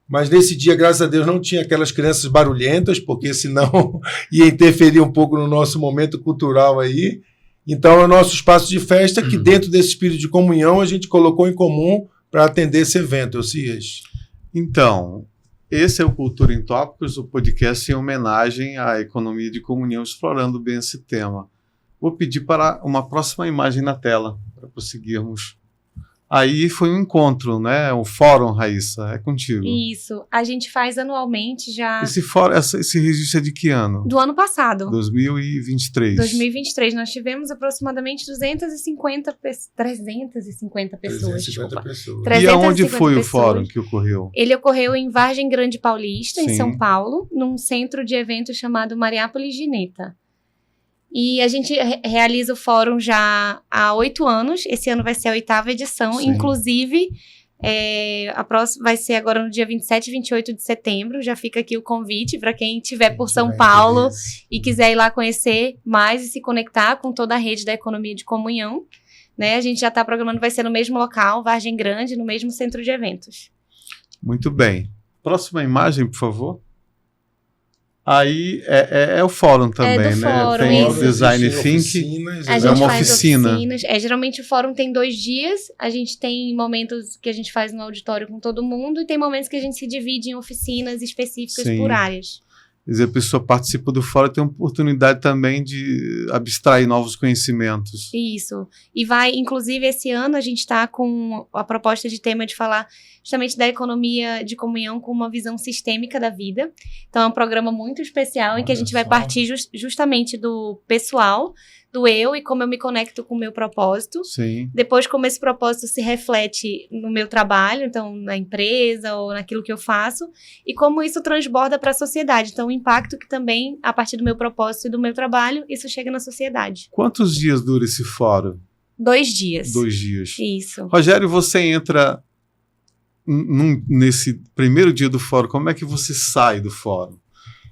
mas nesse dia, graças a Deus, não tinha aquelas crianças barulhentas, porque senão ia interferir um pouco no nosso momento cultural aí. Então, é o nosso espaço de festa que, dentro desse espírito de comunhão, a gente colocou em comum para atender esse evento, Elcias. Então, esse é o Cultura em Tópicos, o podcast em homenagem à economia de comunhão, explorando bem esse tema. Vou pedir para uma próxima imagem na tela, para prosseguirmos. Aí foi um encontro, né? O fórum, Raíssa, é contigo. Isso. A gente faz anualmente já... Esse registro é de que ano? Do ano passado. 2023. 2023. Nós tivemos aproximadamente 350 pessoas. 350 pessoas. E aonde foi o fórum que ocorreu? Ele ocorreu em Vargem Grande Paulista, em Sim. São Paulo, num centro de eventos chamado Mariápolis Gineta. E a gente realiza o fórum já há 8 anos. Esse ano vai ser a 8ª edição. Sim. Inclusive, a próxima vai ser agora no dia 27 e 28 de setembro. Já fica aqui o convite para quem estiver por São Paulo e quiser ir lá conhecer mais e se conectar com toda a rede da economia de comunhão. Né? A gente já está programando, vai ser no mesmo local, Vargem Grande, no mesmo centro de eventos. Muito bem. Próxima imagem, por favor. Aí é o fórum também, do né? fórum, Tem o isso. Design Think. A gente É uma faz oficina. oficinas. Geralmente o fórum tem 2 dias. A gente tem momentos que a gente faz no auditório com todo mundo e tem momentos que a gente se divide em oficinas específicas Sim. por áreas. Quer dizer, a pessoa participa do fórum e tem a oportunidade também de abstrair novos conhecimentos. Isso. E vai, inclusive, esse ano a gente está com a proposta de tema de falar justamente da economia de comunhão com uma visão sistêmica da vida. Então é um programa muito especial em que a gente vai partir justamente do pessoal, do eu e como eu me conecto com o meu propósito. Sim. Depois, como esse propósito se reflete no meu trabalho, então na empresa ou naquilo que eu faço, e como isso transborda para a sociedade. Então, o impacto que também, a partir do meu propósito e do meu trabalho, isso chega na sociedade. Quantos dias dura esse fórum? 2 dias. 2 dias. Isso. Rogério, você entra nesse primeiro dia do fórum, como é que você sai do fórum?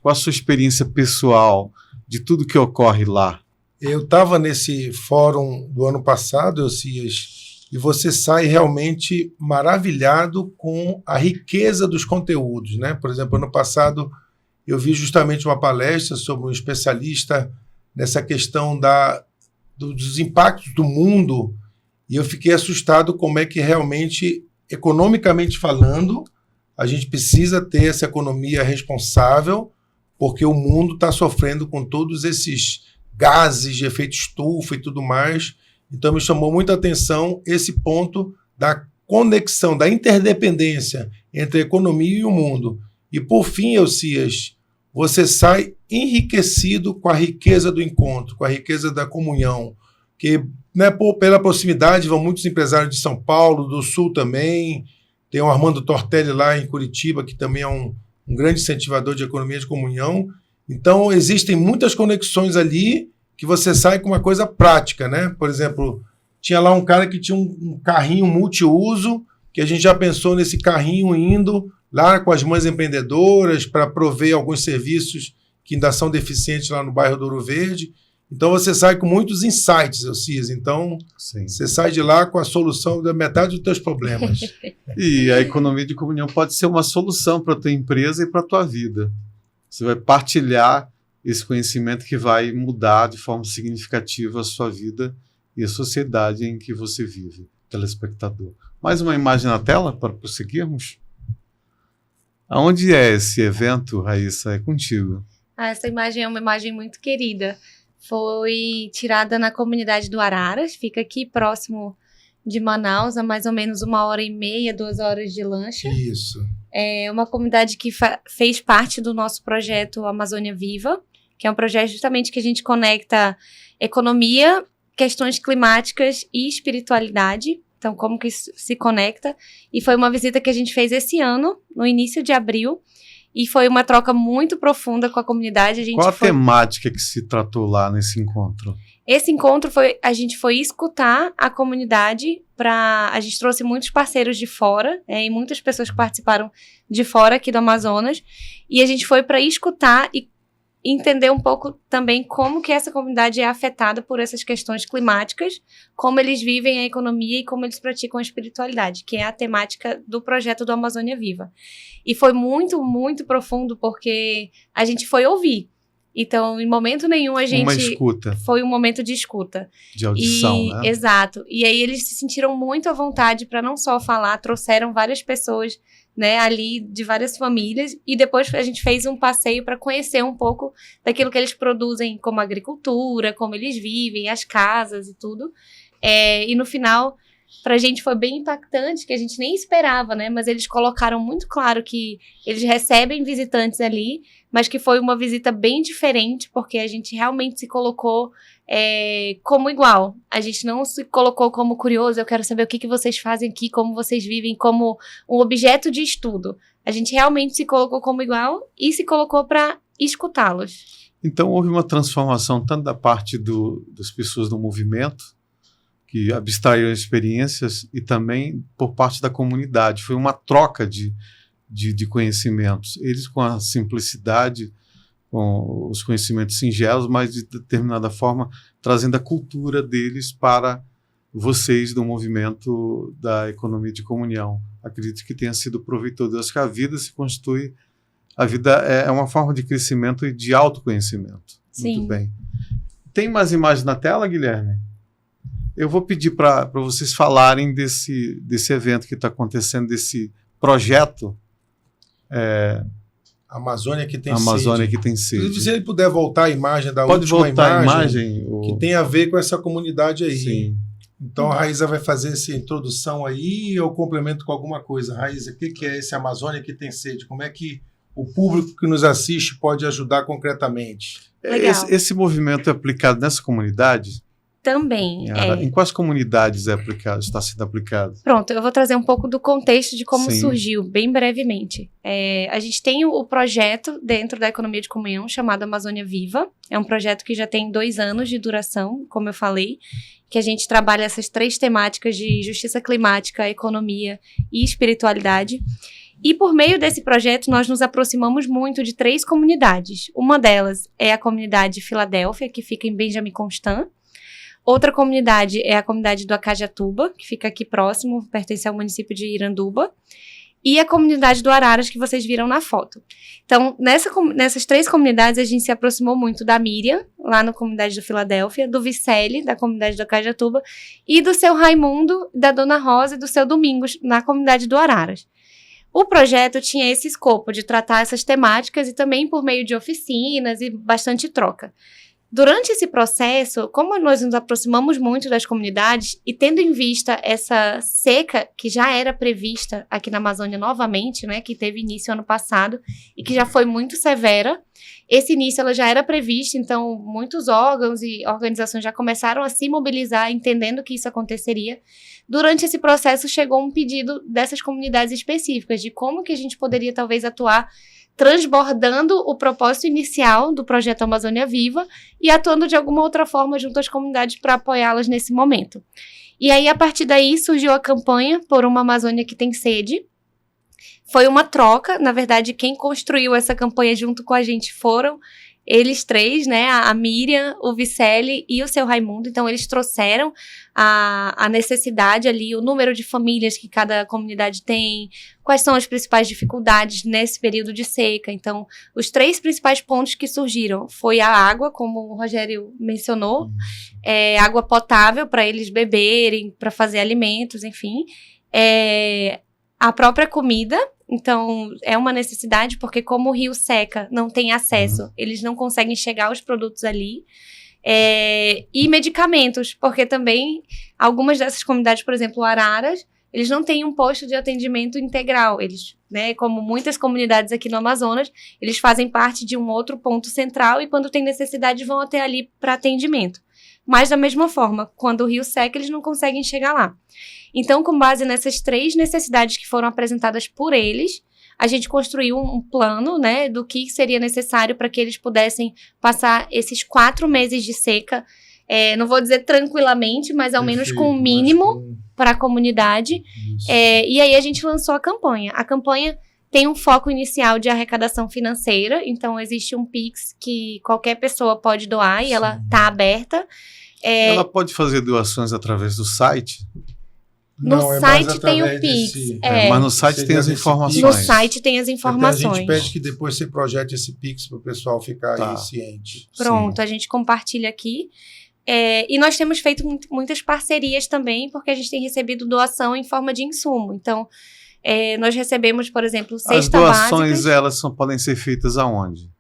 Qual a sua experiência pessoal de tudo que ocorre lá? Eu estava nesse fórum do ano passado, Elcias, e você sai realmente maravilhado com a riqueza dos conteúdos, né? Por exemplo, ano passado eu vi justamente uma palestra sobre um especialista nessa questão dos impactos do mundo, e eu fiquei assustado como é que realmente, economicamente falando, a gente precisa ter essa economia responsável, porque o mundo está sofrendo com todos esses gases de efeito estufa e tudo mais. Então me chamou muita atenção esse ponto da conexão, da interdependência entre a economia e o mundo. E por fim, Elcias, você sai enriquecido com a riqueza do encontro, com a riqueza da comunhão, que, né, pela proximidade vão muitos empresários de São Paulo, do Sul também, tem o Armando Tortelli lá em Curitiba, que também é um um grande incentivador de economia de comunhão. Então, existem muitas conexões ali que você sai com uma coisa prática, né? Por exemplo, tinha lá um cara que tinha um carrinho multiuso, que a gente já pensou nesse carrinho indo lá com as mães empreendedoras para prover alguns serviços que ainda são deficientes lá no bairro do Ouro Verde. Então, você sai com muitos insights, Elcis. Então, Sim. você sai de lá com a solução da metade dos teus problemas. E a economia de comunhão pode ser uma solução para a tua empresa e para a tua vida. Você vai partilhar esse conhecimento que vai mudar de forma significativa a sua vida e a sociedade em que você vive, telespectador. Mais uma imagem na tela para prosseguirmos? Aonde é esse evento, Raíssa? É contigo. Essa imagem é uma imagem muito querida. Foi tirada na comunidade do Araras, fica aqui próximo de Manaus, a mais ou menos 1h30, 2 horas de lancha. Isso. É uma comunidade que fez parte do nosso projeto Amazônia Viva, que é um projeto justamente que a gente conecta economia, questões climáticas e espiritualidade. Então, como que isso se conecta? E foi uma visita que a gente fez esse ano, no início de abril, e foi uma troca muito profunda com a comunidade. Qual a temática que se tratou lá nesse encontro? Esse encontro a gente foi escutar a comunidade. A gente trouxe muitos parceiros de fora, e muitas pessoas que participaram de fora aqui do Amazonas, e a gente foi para escutar e entender um pouco também como que essa comunidade é afetada por essas questões climáticas, como eles vivem a economia e como eles praticam a espiritualidade, que é a temática do projeto do Amazônia Viva. E foi muito, muito profundo, porque a gente foi ouvir. Então, em momento nenhum, a gente... Uma escuta. Foi um momento de escuta. De audição, né? Exato. E aí eles se sentiram muito à vontade para não só falar, trouxeram várias pessoas, né, ali de várias famílias, e depois a gente fez um passeio para conhecer um pouco daquilo que eles produzem como agricultura, como eles vivem, as casas e tudo. E no final, pra gente foi bem impactante, que a gente nem esperava, né, mas eles colocaram muito claro que eles recebem visitantes ali, mas que foi uma visita bem diferente, porque a gente realmente se colocou como igual. A gente não se colocou como curioso, eu quero saber o que vocês fazem aqui, como vocês vivem, como um objeto de estudo. A gente realmente se colocou como igual e se colocou para escutá-los. Então, houve uma transformação tanto da parte das pessoas do movimento, que abstraíram experiências, e também por parte da comunidade. Foi uma troca de conhecimentos. Eles, com a simplicidade, com os conhecimentos singelos, mas de determinada forma trazendo a cultura deles para vocês do movimento da economia de comunhão. Acredito que tenha sido proveitoso. Acho que a vida se constitui, a vida é uma forma de crescimento e de autoconhecimento. Sim. Muito bem. Tem mais imagens na tela, Guilherme? Eu vou pedir para vocês falarem desse evento que está acontecendo, desse projeto. Amazônia que tem Amazônia sede. que tem sede. Se ele puder voltar a imagem da Pode última voltar imagem, a imagem que tem a ver com essa comunidade aí. Sim. Então a Raíssa vai fazer essa introdução aí, e eu complemento com alguma coisa. Raíssa, o que é esse Amazônia que tem sede? Como é que o público que nos assiste pode ajudar concretamente? Legal. Esse movimento é aplicado nessa comunidade? Também. Em quais comunidades está sendo aplicado? Pronto, eu vou trazer um pouco do contexto de como Sim. surgiu, bem brevemente. A gente tem o projeto dentro da economia de comunhão chamado Amazônia Viva. É um projeto que já tem 2 anos de duração, como eu falei, que a gente trabalha essas 3 temáticas de justiça climática, economia e espiritualidade. E por meio desse projeto, nós nos aproximamos muito de 3 comunidades. Uma delas é a comunidade Filadélfia, que fica em Benjamin Constant. Outra comunidade é a comunidade do Acajatuba, que fica aqui próximo, pertence ao município de Iranduba. E a comunidade do Araras, que vocês viram na foto. Então, nessas 3 comunidades, a gente se aproximou muito da Miriam, lá na comunidade do Filadélfia, do Vicele, da comunidade do Acajatuba, e do seu Raimundo, da Dona Rosa e do seu Domingos, na comunidade do Araras. O projeto tinha esse escopo de tratar essas temáticas e também por meio de oficinas e bastante troca. Durante esse processo, como nós nos aproximamos muito das comunidades e tendo em vista essa seca que já era prevista aqui na Amazônia novamente, né, que teve início ano passado e que já foi muito severa, Esse início ela já era prevista, então muitos órgãos e organizações já começaram a se mobilizar, entendendo que isso aconteceria. Durante esse processo chegou um pedido dessas comunidades específicas, de como que a gente poderia talvez atuar transbordando o propósito inicial do projeto Amazônia Viva e atuando de alguma outra forma junto às comunidades para apoiá-las nesse momento. E aí, a partir daí, surgiu a campanha Por uma Amazônia que Tem Sede. Foi uma troca, na verdade, quem construiu essa campanha junto com a gente foram eles três, né, a Miriam, o Vicelli e o seu Raimundo. Então, eles trouxeram a necessidade ali, o número de famílias que cada comunidade tem, quais são as principais dificuldades nesse período de seca. Então, os 3 principais pontos que surgiram foi a água, como o Rogério mencionou, água potável para eles beberem, para fazer alimentos, enfim. A própria comida. Então, é uma necessidade, porque como o rio seca, não tem acesso, eles não conseguem chegar aos produtos ali. E medicamentos, porque também algumas dessas comunidades, por exemplo, Araras, eles não têm um posto de atendimento integral. Eles, né, como muitas comunidades aqui no Amazonas, eles fazem parte de um outro ponto central e quando tem necessidade vão até ali para atendimento. Mas da mesma forma, quando o rio seca, eles não conseguem chegar lá. Então, com base nessas 3 necessidades que foram apresentadas por eles, a gente construiu um plano, né, do que seria necessário para que eles pudessem passar esses 4 meses de seca, não vou dizer tranquilamente, mas ao menos com o mínimo para a comunidade. E aí a gente lançou a campanha. A campanha tem um foco inicial de arrecadação financeira, então existe um Pix que qualquer pessoa pode doar e ela está aberta. Ela pode fazer doações através do site? No site tem o Pix. Mas no site tem as informações. No site tem as informações. A gente pede que depois você projete esse Pix para o pessoal ficar aí ciente. Pronto, a gente compartilha aqui. E nós temos feito muitas parcerias também, porque a gente tem recebido doação em forma de insumo. Então, nós recebemos, por exemplo, cesta básica. As doações, elas podem ser feitas aonde?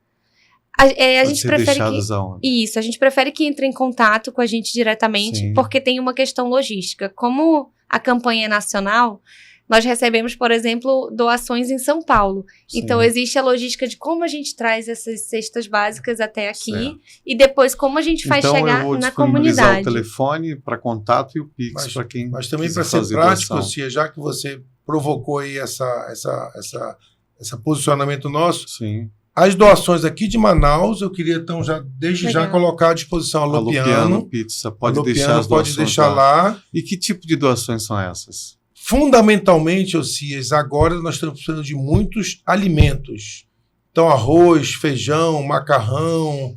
A gente prefere a gente prefere que entre em contato com a gente diretamente, porque tem uma questão logística. Como a campanha é nacional, nós recebemos, por exemplo, doações em São Paulo. Sim. Então, existe a logística de como a gente traz essas cestas básicas até aqui e depois como a gente faz chegar na comunidade. O telefone para contato e o Pix para quem Mas também para ser prático, já que você provocou aí esse posicionamento nosso, as doações aqui de Manaus, eu queria então desde já colocar à disposição a Lopiano Pizza, pode deixar as doações lá. E que tipo de doações são essas? Fundamentalmente, Osias, agora nós estamos precisando de muitos alimentos. Então, arroz, feijão, macarrão,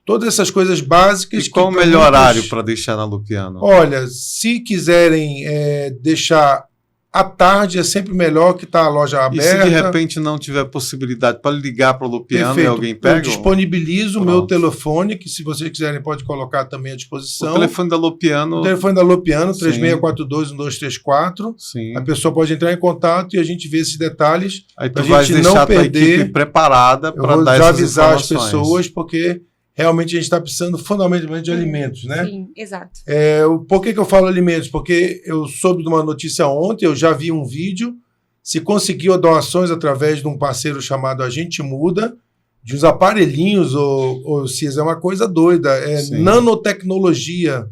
todas essas coisas básicas. E qual o melhor horário para deixar na Lopiano? Olha, se quiserem deixar à tarde, é sempre melhor que está a loja aberta. E se de repente não tiver possibilidade, pode ligar para o Lopiano e alguém pega? Eu disponibilizo o meu telefone, que se vocês quiserem pode colocar também à disposição. O telefone da Lopiano. O telefone da Lopiano, 3642-1234. Sim. A pessoa pode entrar em contato e a gente vê esses detalhes. Aí tu vai deixar a tua equipe preparada para dar essas avisar as pessoas, porque realmente a gente está precisando fundamentalmente de alimentos, né? Sim, exato. Por que eu falo alimentos? Porque eu soube de uma notícia ontem, eu já vi um vídeo, se conseguiu doações através de um parceiro chamado A Gente Muda, de uns aparelhinhos, se é uma coisa doida, nanotecnologia.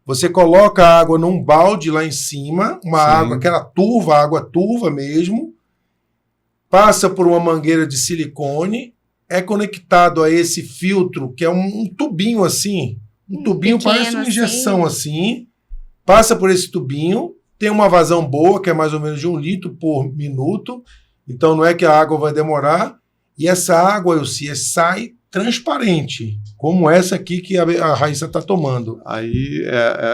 Você coloca a água num balde lá em cima, água, aquela turva, água turva mesmo, passa por uma mangueira de silicone, é conectado a esse filtro, que é um tubinho assim, tubinho pequeno, parece uma injeção assim, passa por esse tubinho, tem uma vazão boa, que é mais ou menos de 1 litro por minuto, então não é que a água vai demorar, e essa água, sai transparente, como essa aqui que a Raíssa está tomando. Aí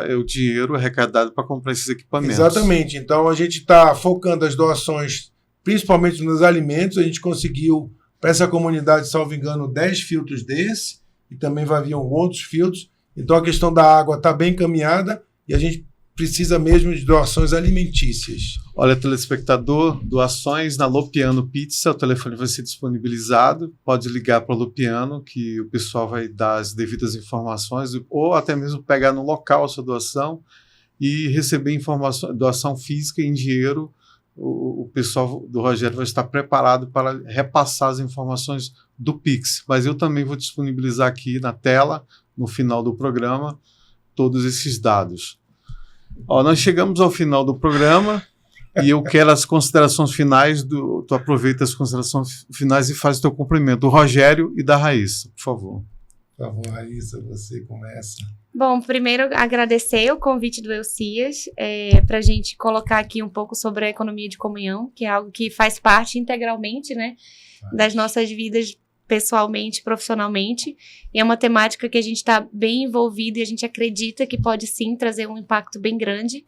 é o dinheiro arrecadado para comprar esses equipamentos. Exatamente, então a gente está focando as doações, principalmente nos alimentos, a gente conseguiu para essa comunidade, salvo engano, 10 filtros desse, e também vai vir outros filtros. Então, a questão da água está bem encaminhada e a gente precisa mesmo de doações alimentícias. Olha, telespectador, doações na Lopiano Pizza, o telefone vai ser disponibilizado, pode ligar para o Lopiano, que o pessoal vai dar as devidas informações, ou até mesmo pegar no local a sua doação e receber doação física em dinheiro o pessoal do Rogério vai estar preparado para repassar as informações do Pix. Mas eu também vou disponibilizar aqui na tela, no final do programa, todos esses dados. Nós chegamos ao final do programa e eu quero as considerações finais. Tu aproveita as considerações finais e faz o teu cumprimento, do Rogério e da Raíssa, por favor. Por favor, Raíssa, você começa. Bom, primeiro agradecer o convite do Elcias para a gente colocar aqui um pouco sobre a economia de comunhão, que é algo que faz parte integralmente, né, das nossas vidas pessoalmente, profissionalmente, e é uma temática que a gente está bem envolvido e a gente acredita que pode sim trazer um impacto bem grande.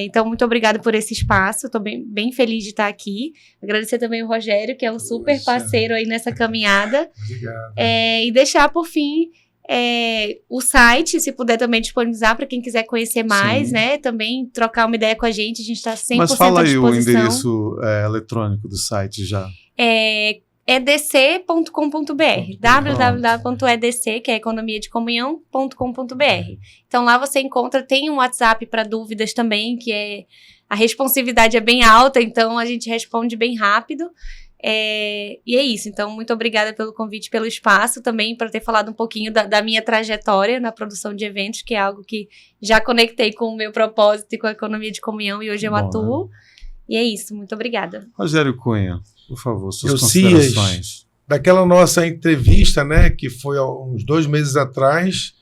Então, muito obrigada por esse espaço, estou bem feliz de estar aqui. Agradecer também o Rogério, que é um super parceiro aí nessa caminhada. Obrigado. E deixar, por fim, o site, se puder também disponibilizar para quem quiser conhecer mais, né? Também trocar uma ideia com a gente está 100% à disposição. Mas fala aí o endereço eletrônico do site já. edc.com.br, www.edc, que é economiadecomunhão.com.br. Então lá você tem um WhatsApp para dúvidas também, que a responsividade é bem alta, então a gente responde bem rápido. E é isso, então muito obrigada pelo convite, pelo espaço também, para ter falado um pouquinho da minha trajetória na produção de eventos, que é algo que já conectei com o meu propósito e com a economia de comunhão, e hoje eu atuo. E é isso, muito obrigada. Rogério Cunha, por favor, suas Elcias, considerações. Daquela nossa entrevista, né, que foi há uns 2 meses atrás,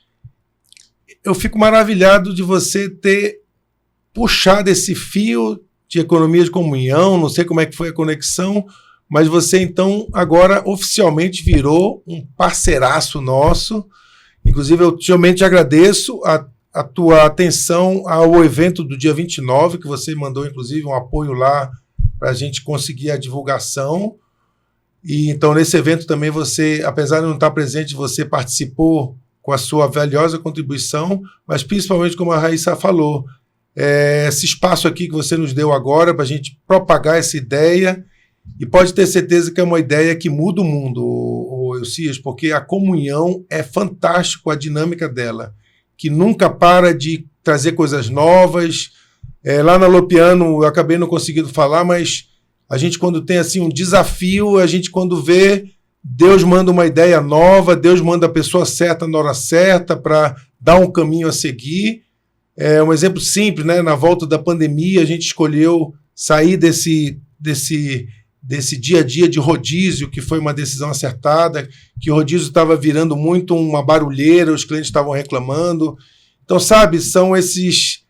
eu fico maravilhado de você ter puxado esse fio de economia de comunhão, não sei como é que foi a conexão, mas você então agora oficialmente virou um parceiraço nosso. Inclusive eu realmente agradeço a tua atenção ao evento do dia 29, que você mandou inclusive um apoio lá para a gente conseguir a divulgação. E então nesse evento também você, apesar de não estar presente, você participou com a sua valiosa contribuição, mas principalmente como a Raíssa falou, esse espaço aqui que você nos deu agora para a gente propagar essa ideia, e pode ter certeza que é uma ideia que muda o mundo, Elcias, porque a comunhão é fantástico, a dinâmica dela, que nunca para de trazer coisas novas. Lá na Lopiano eu acabei não conseguindo falar, mas a gente quando tem assim um desafio, a gente quando vê, Deus manda uma ideia nova, Deus manda a pessoa certa na hora certa para dar um caminho a seguir. Um exemplo simples, né? Na volta da pandemia, a gente escolheu sair desse dia a dia de rodízio, que foi uma decisão acertada, que o rodízio estava virando muito uma barulheira, os clientes estavam reclamando. Então, sabe, são esses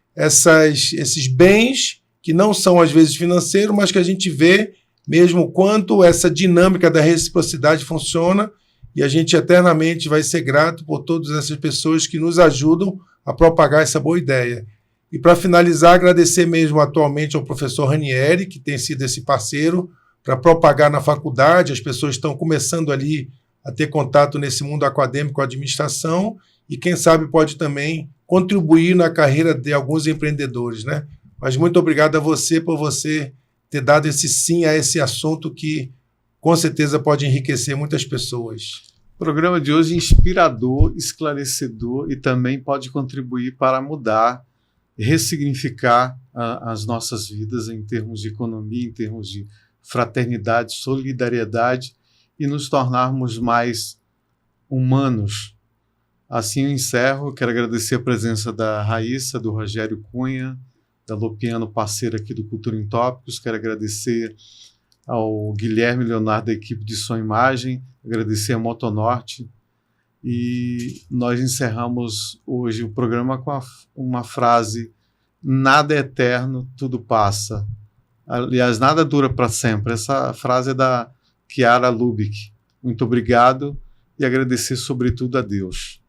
bens que não são, às vezes, financeiros, mas que a gente vê mesmo quanto essa dinâmica da reciprocidade funciona, e a gente eternamente vai ser grato por todas essas pessoas que nos ajudam a propagar essa boa ideia. E para finalizar, agradecer mesmo atualmente ao professor Ranieri, que tem sido esse parceiro para propagar na faculdade. As pessoas estão começando ali a ter contato nesse mundo acadêmico, administração, e quem sabe pode também contribuir na carreira de alguns empreendedores, né? Mas muito obrigado a você por você ter dado esse sim a esse assunto que com certeza pode enriquecer muitas pessoas. O programa de hoje é inspirador, esclarecedor e também pode contribuir para mudar, ressignificar as nossas vidas em termos de economia, em termos de fraternidade, solidariedade e nos tornarmos mais humanos. Assim eu encerro. Quero agradecer a presença da Raíssa, do Rogério Cunha, da Lopiano, parceira aqui do Cultura em Tópicos. Quero agradecer ao Guilherme Leonardo, da equipe de som e imagem, agradecer a Motonorte. E nós encerramos hoje o programa com uma frase: nada é eterno, tudo passa. Aliás, nada dura para sempre. Essa frase é da Chiara Lubick. Muito obrigado e agradecer sobretudo a Deus.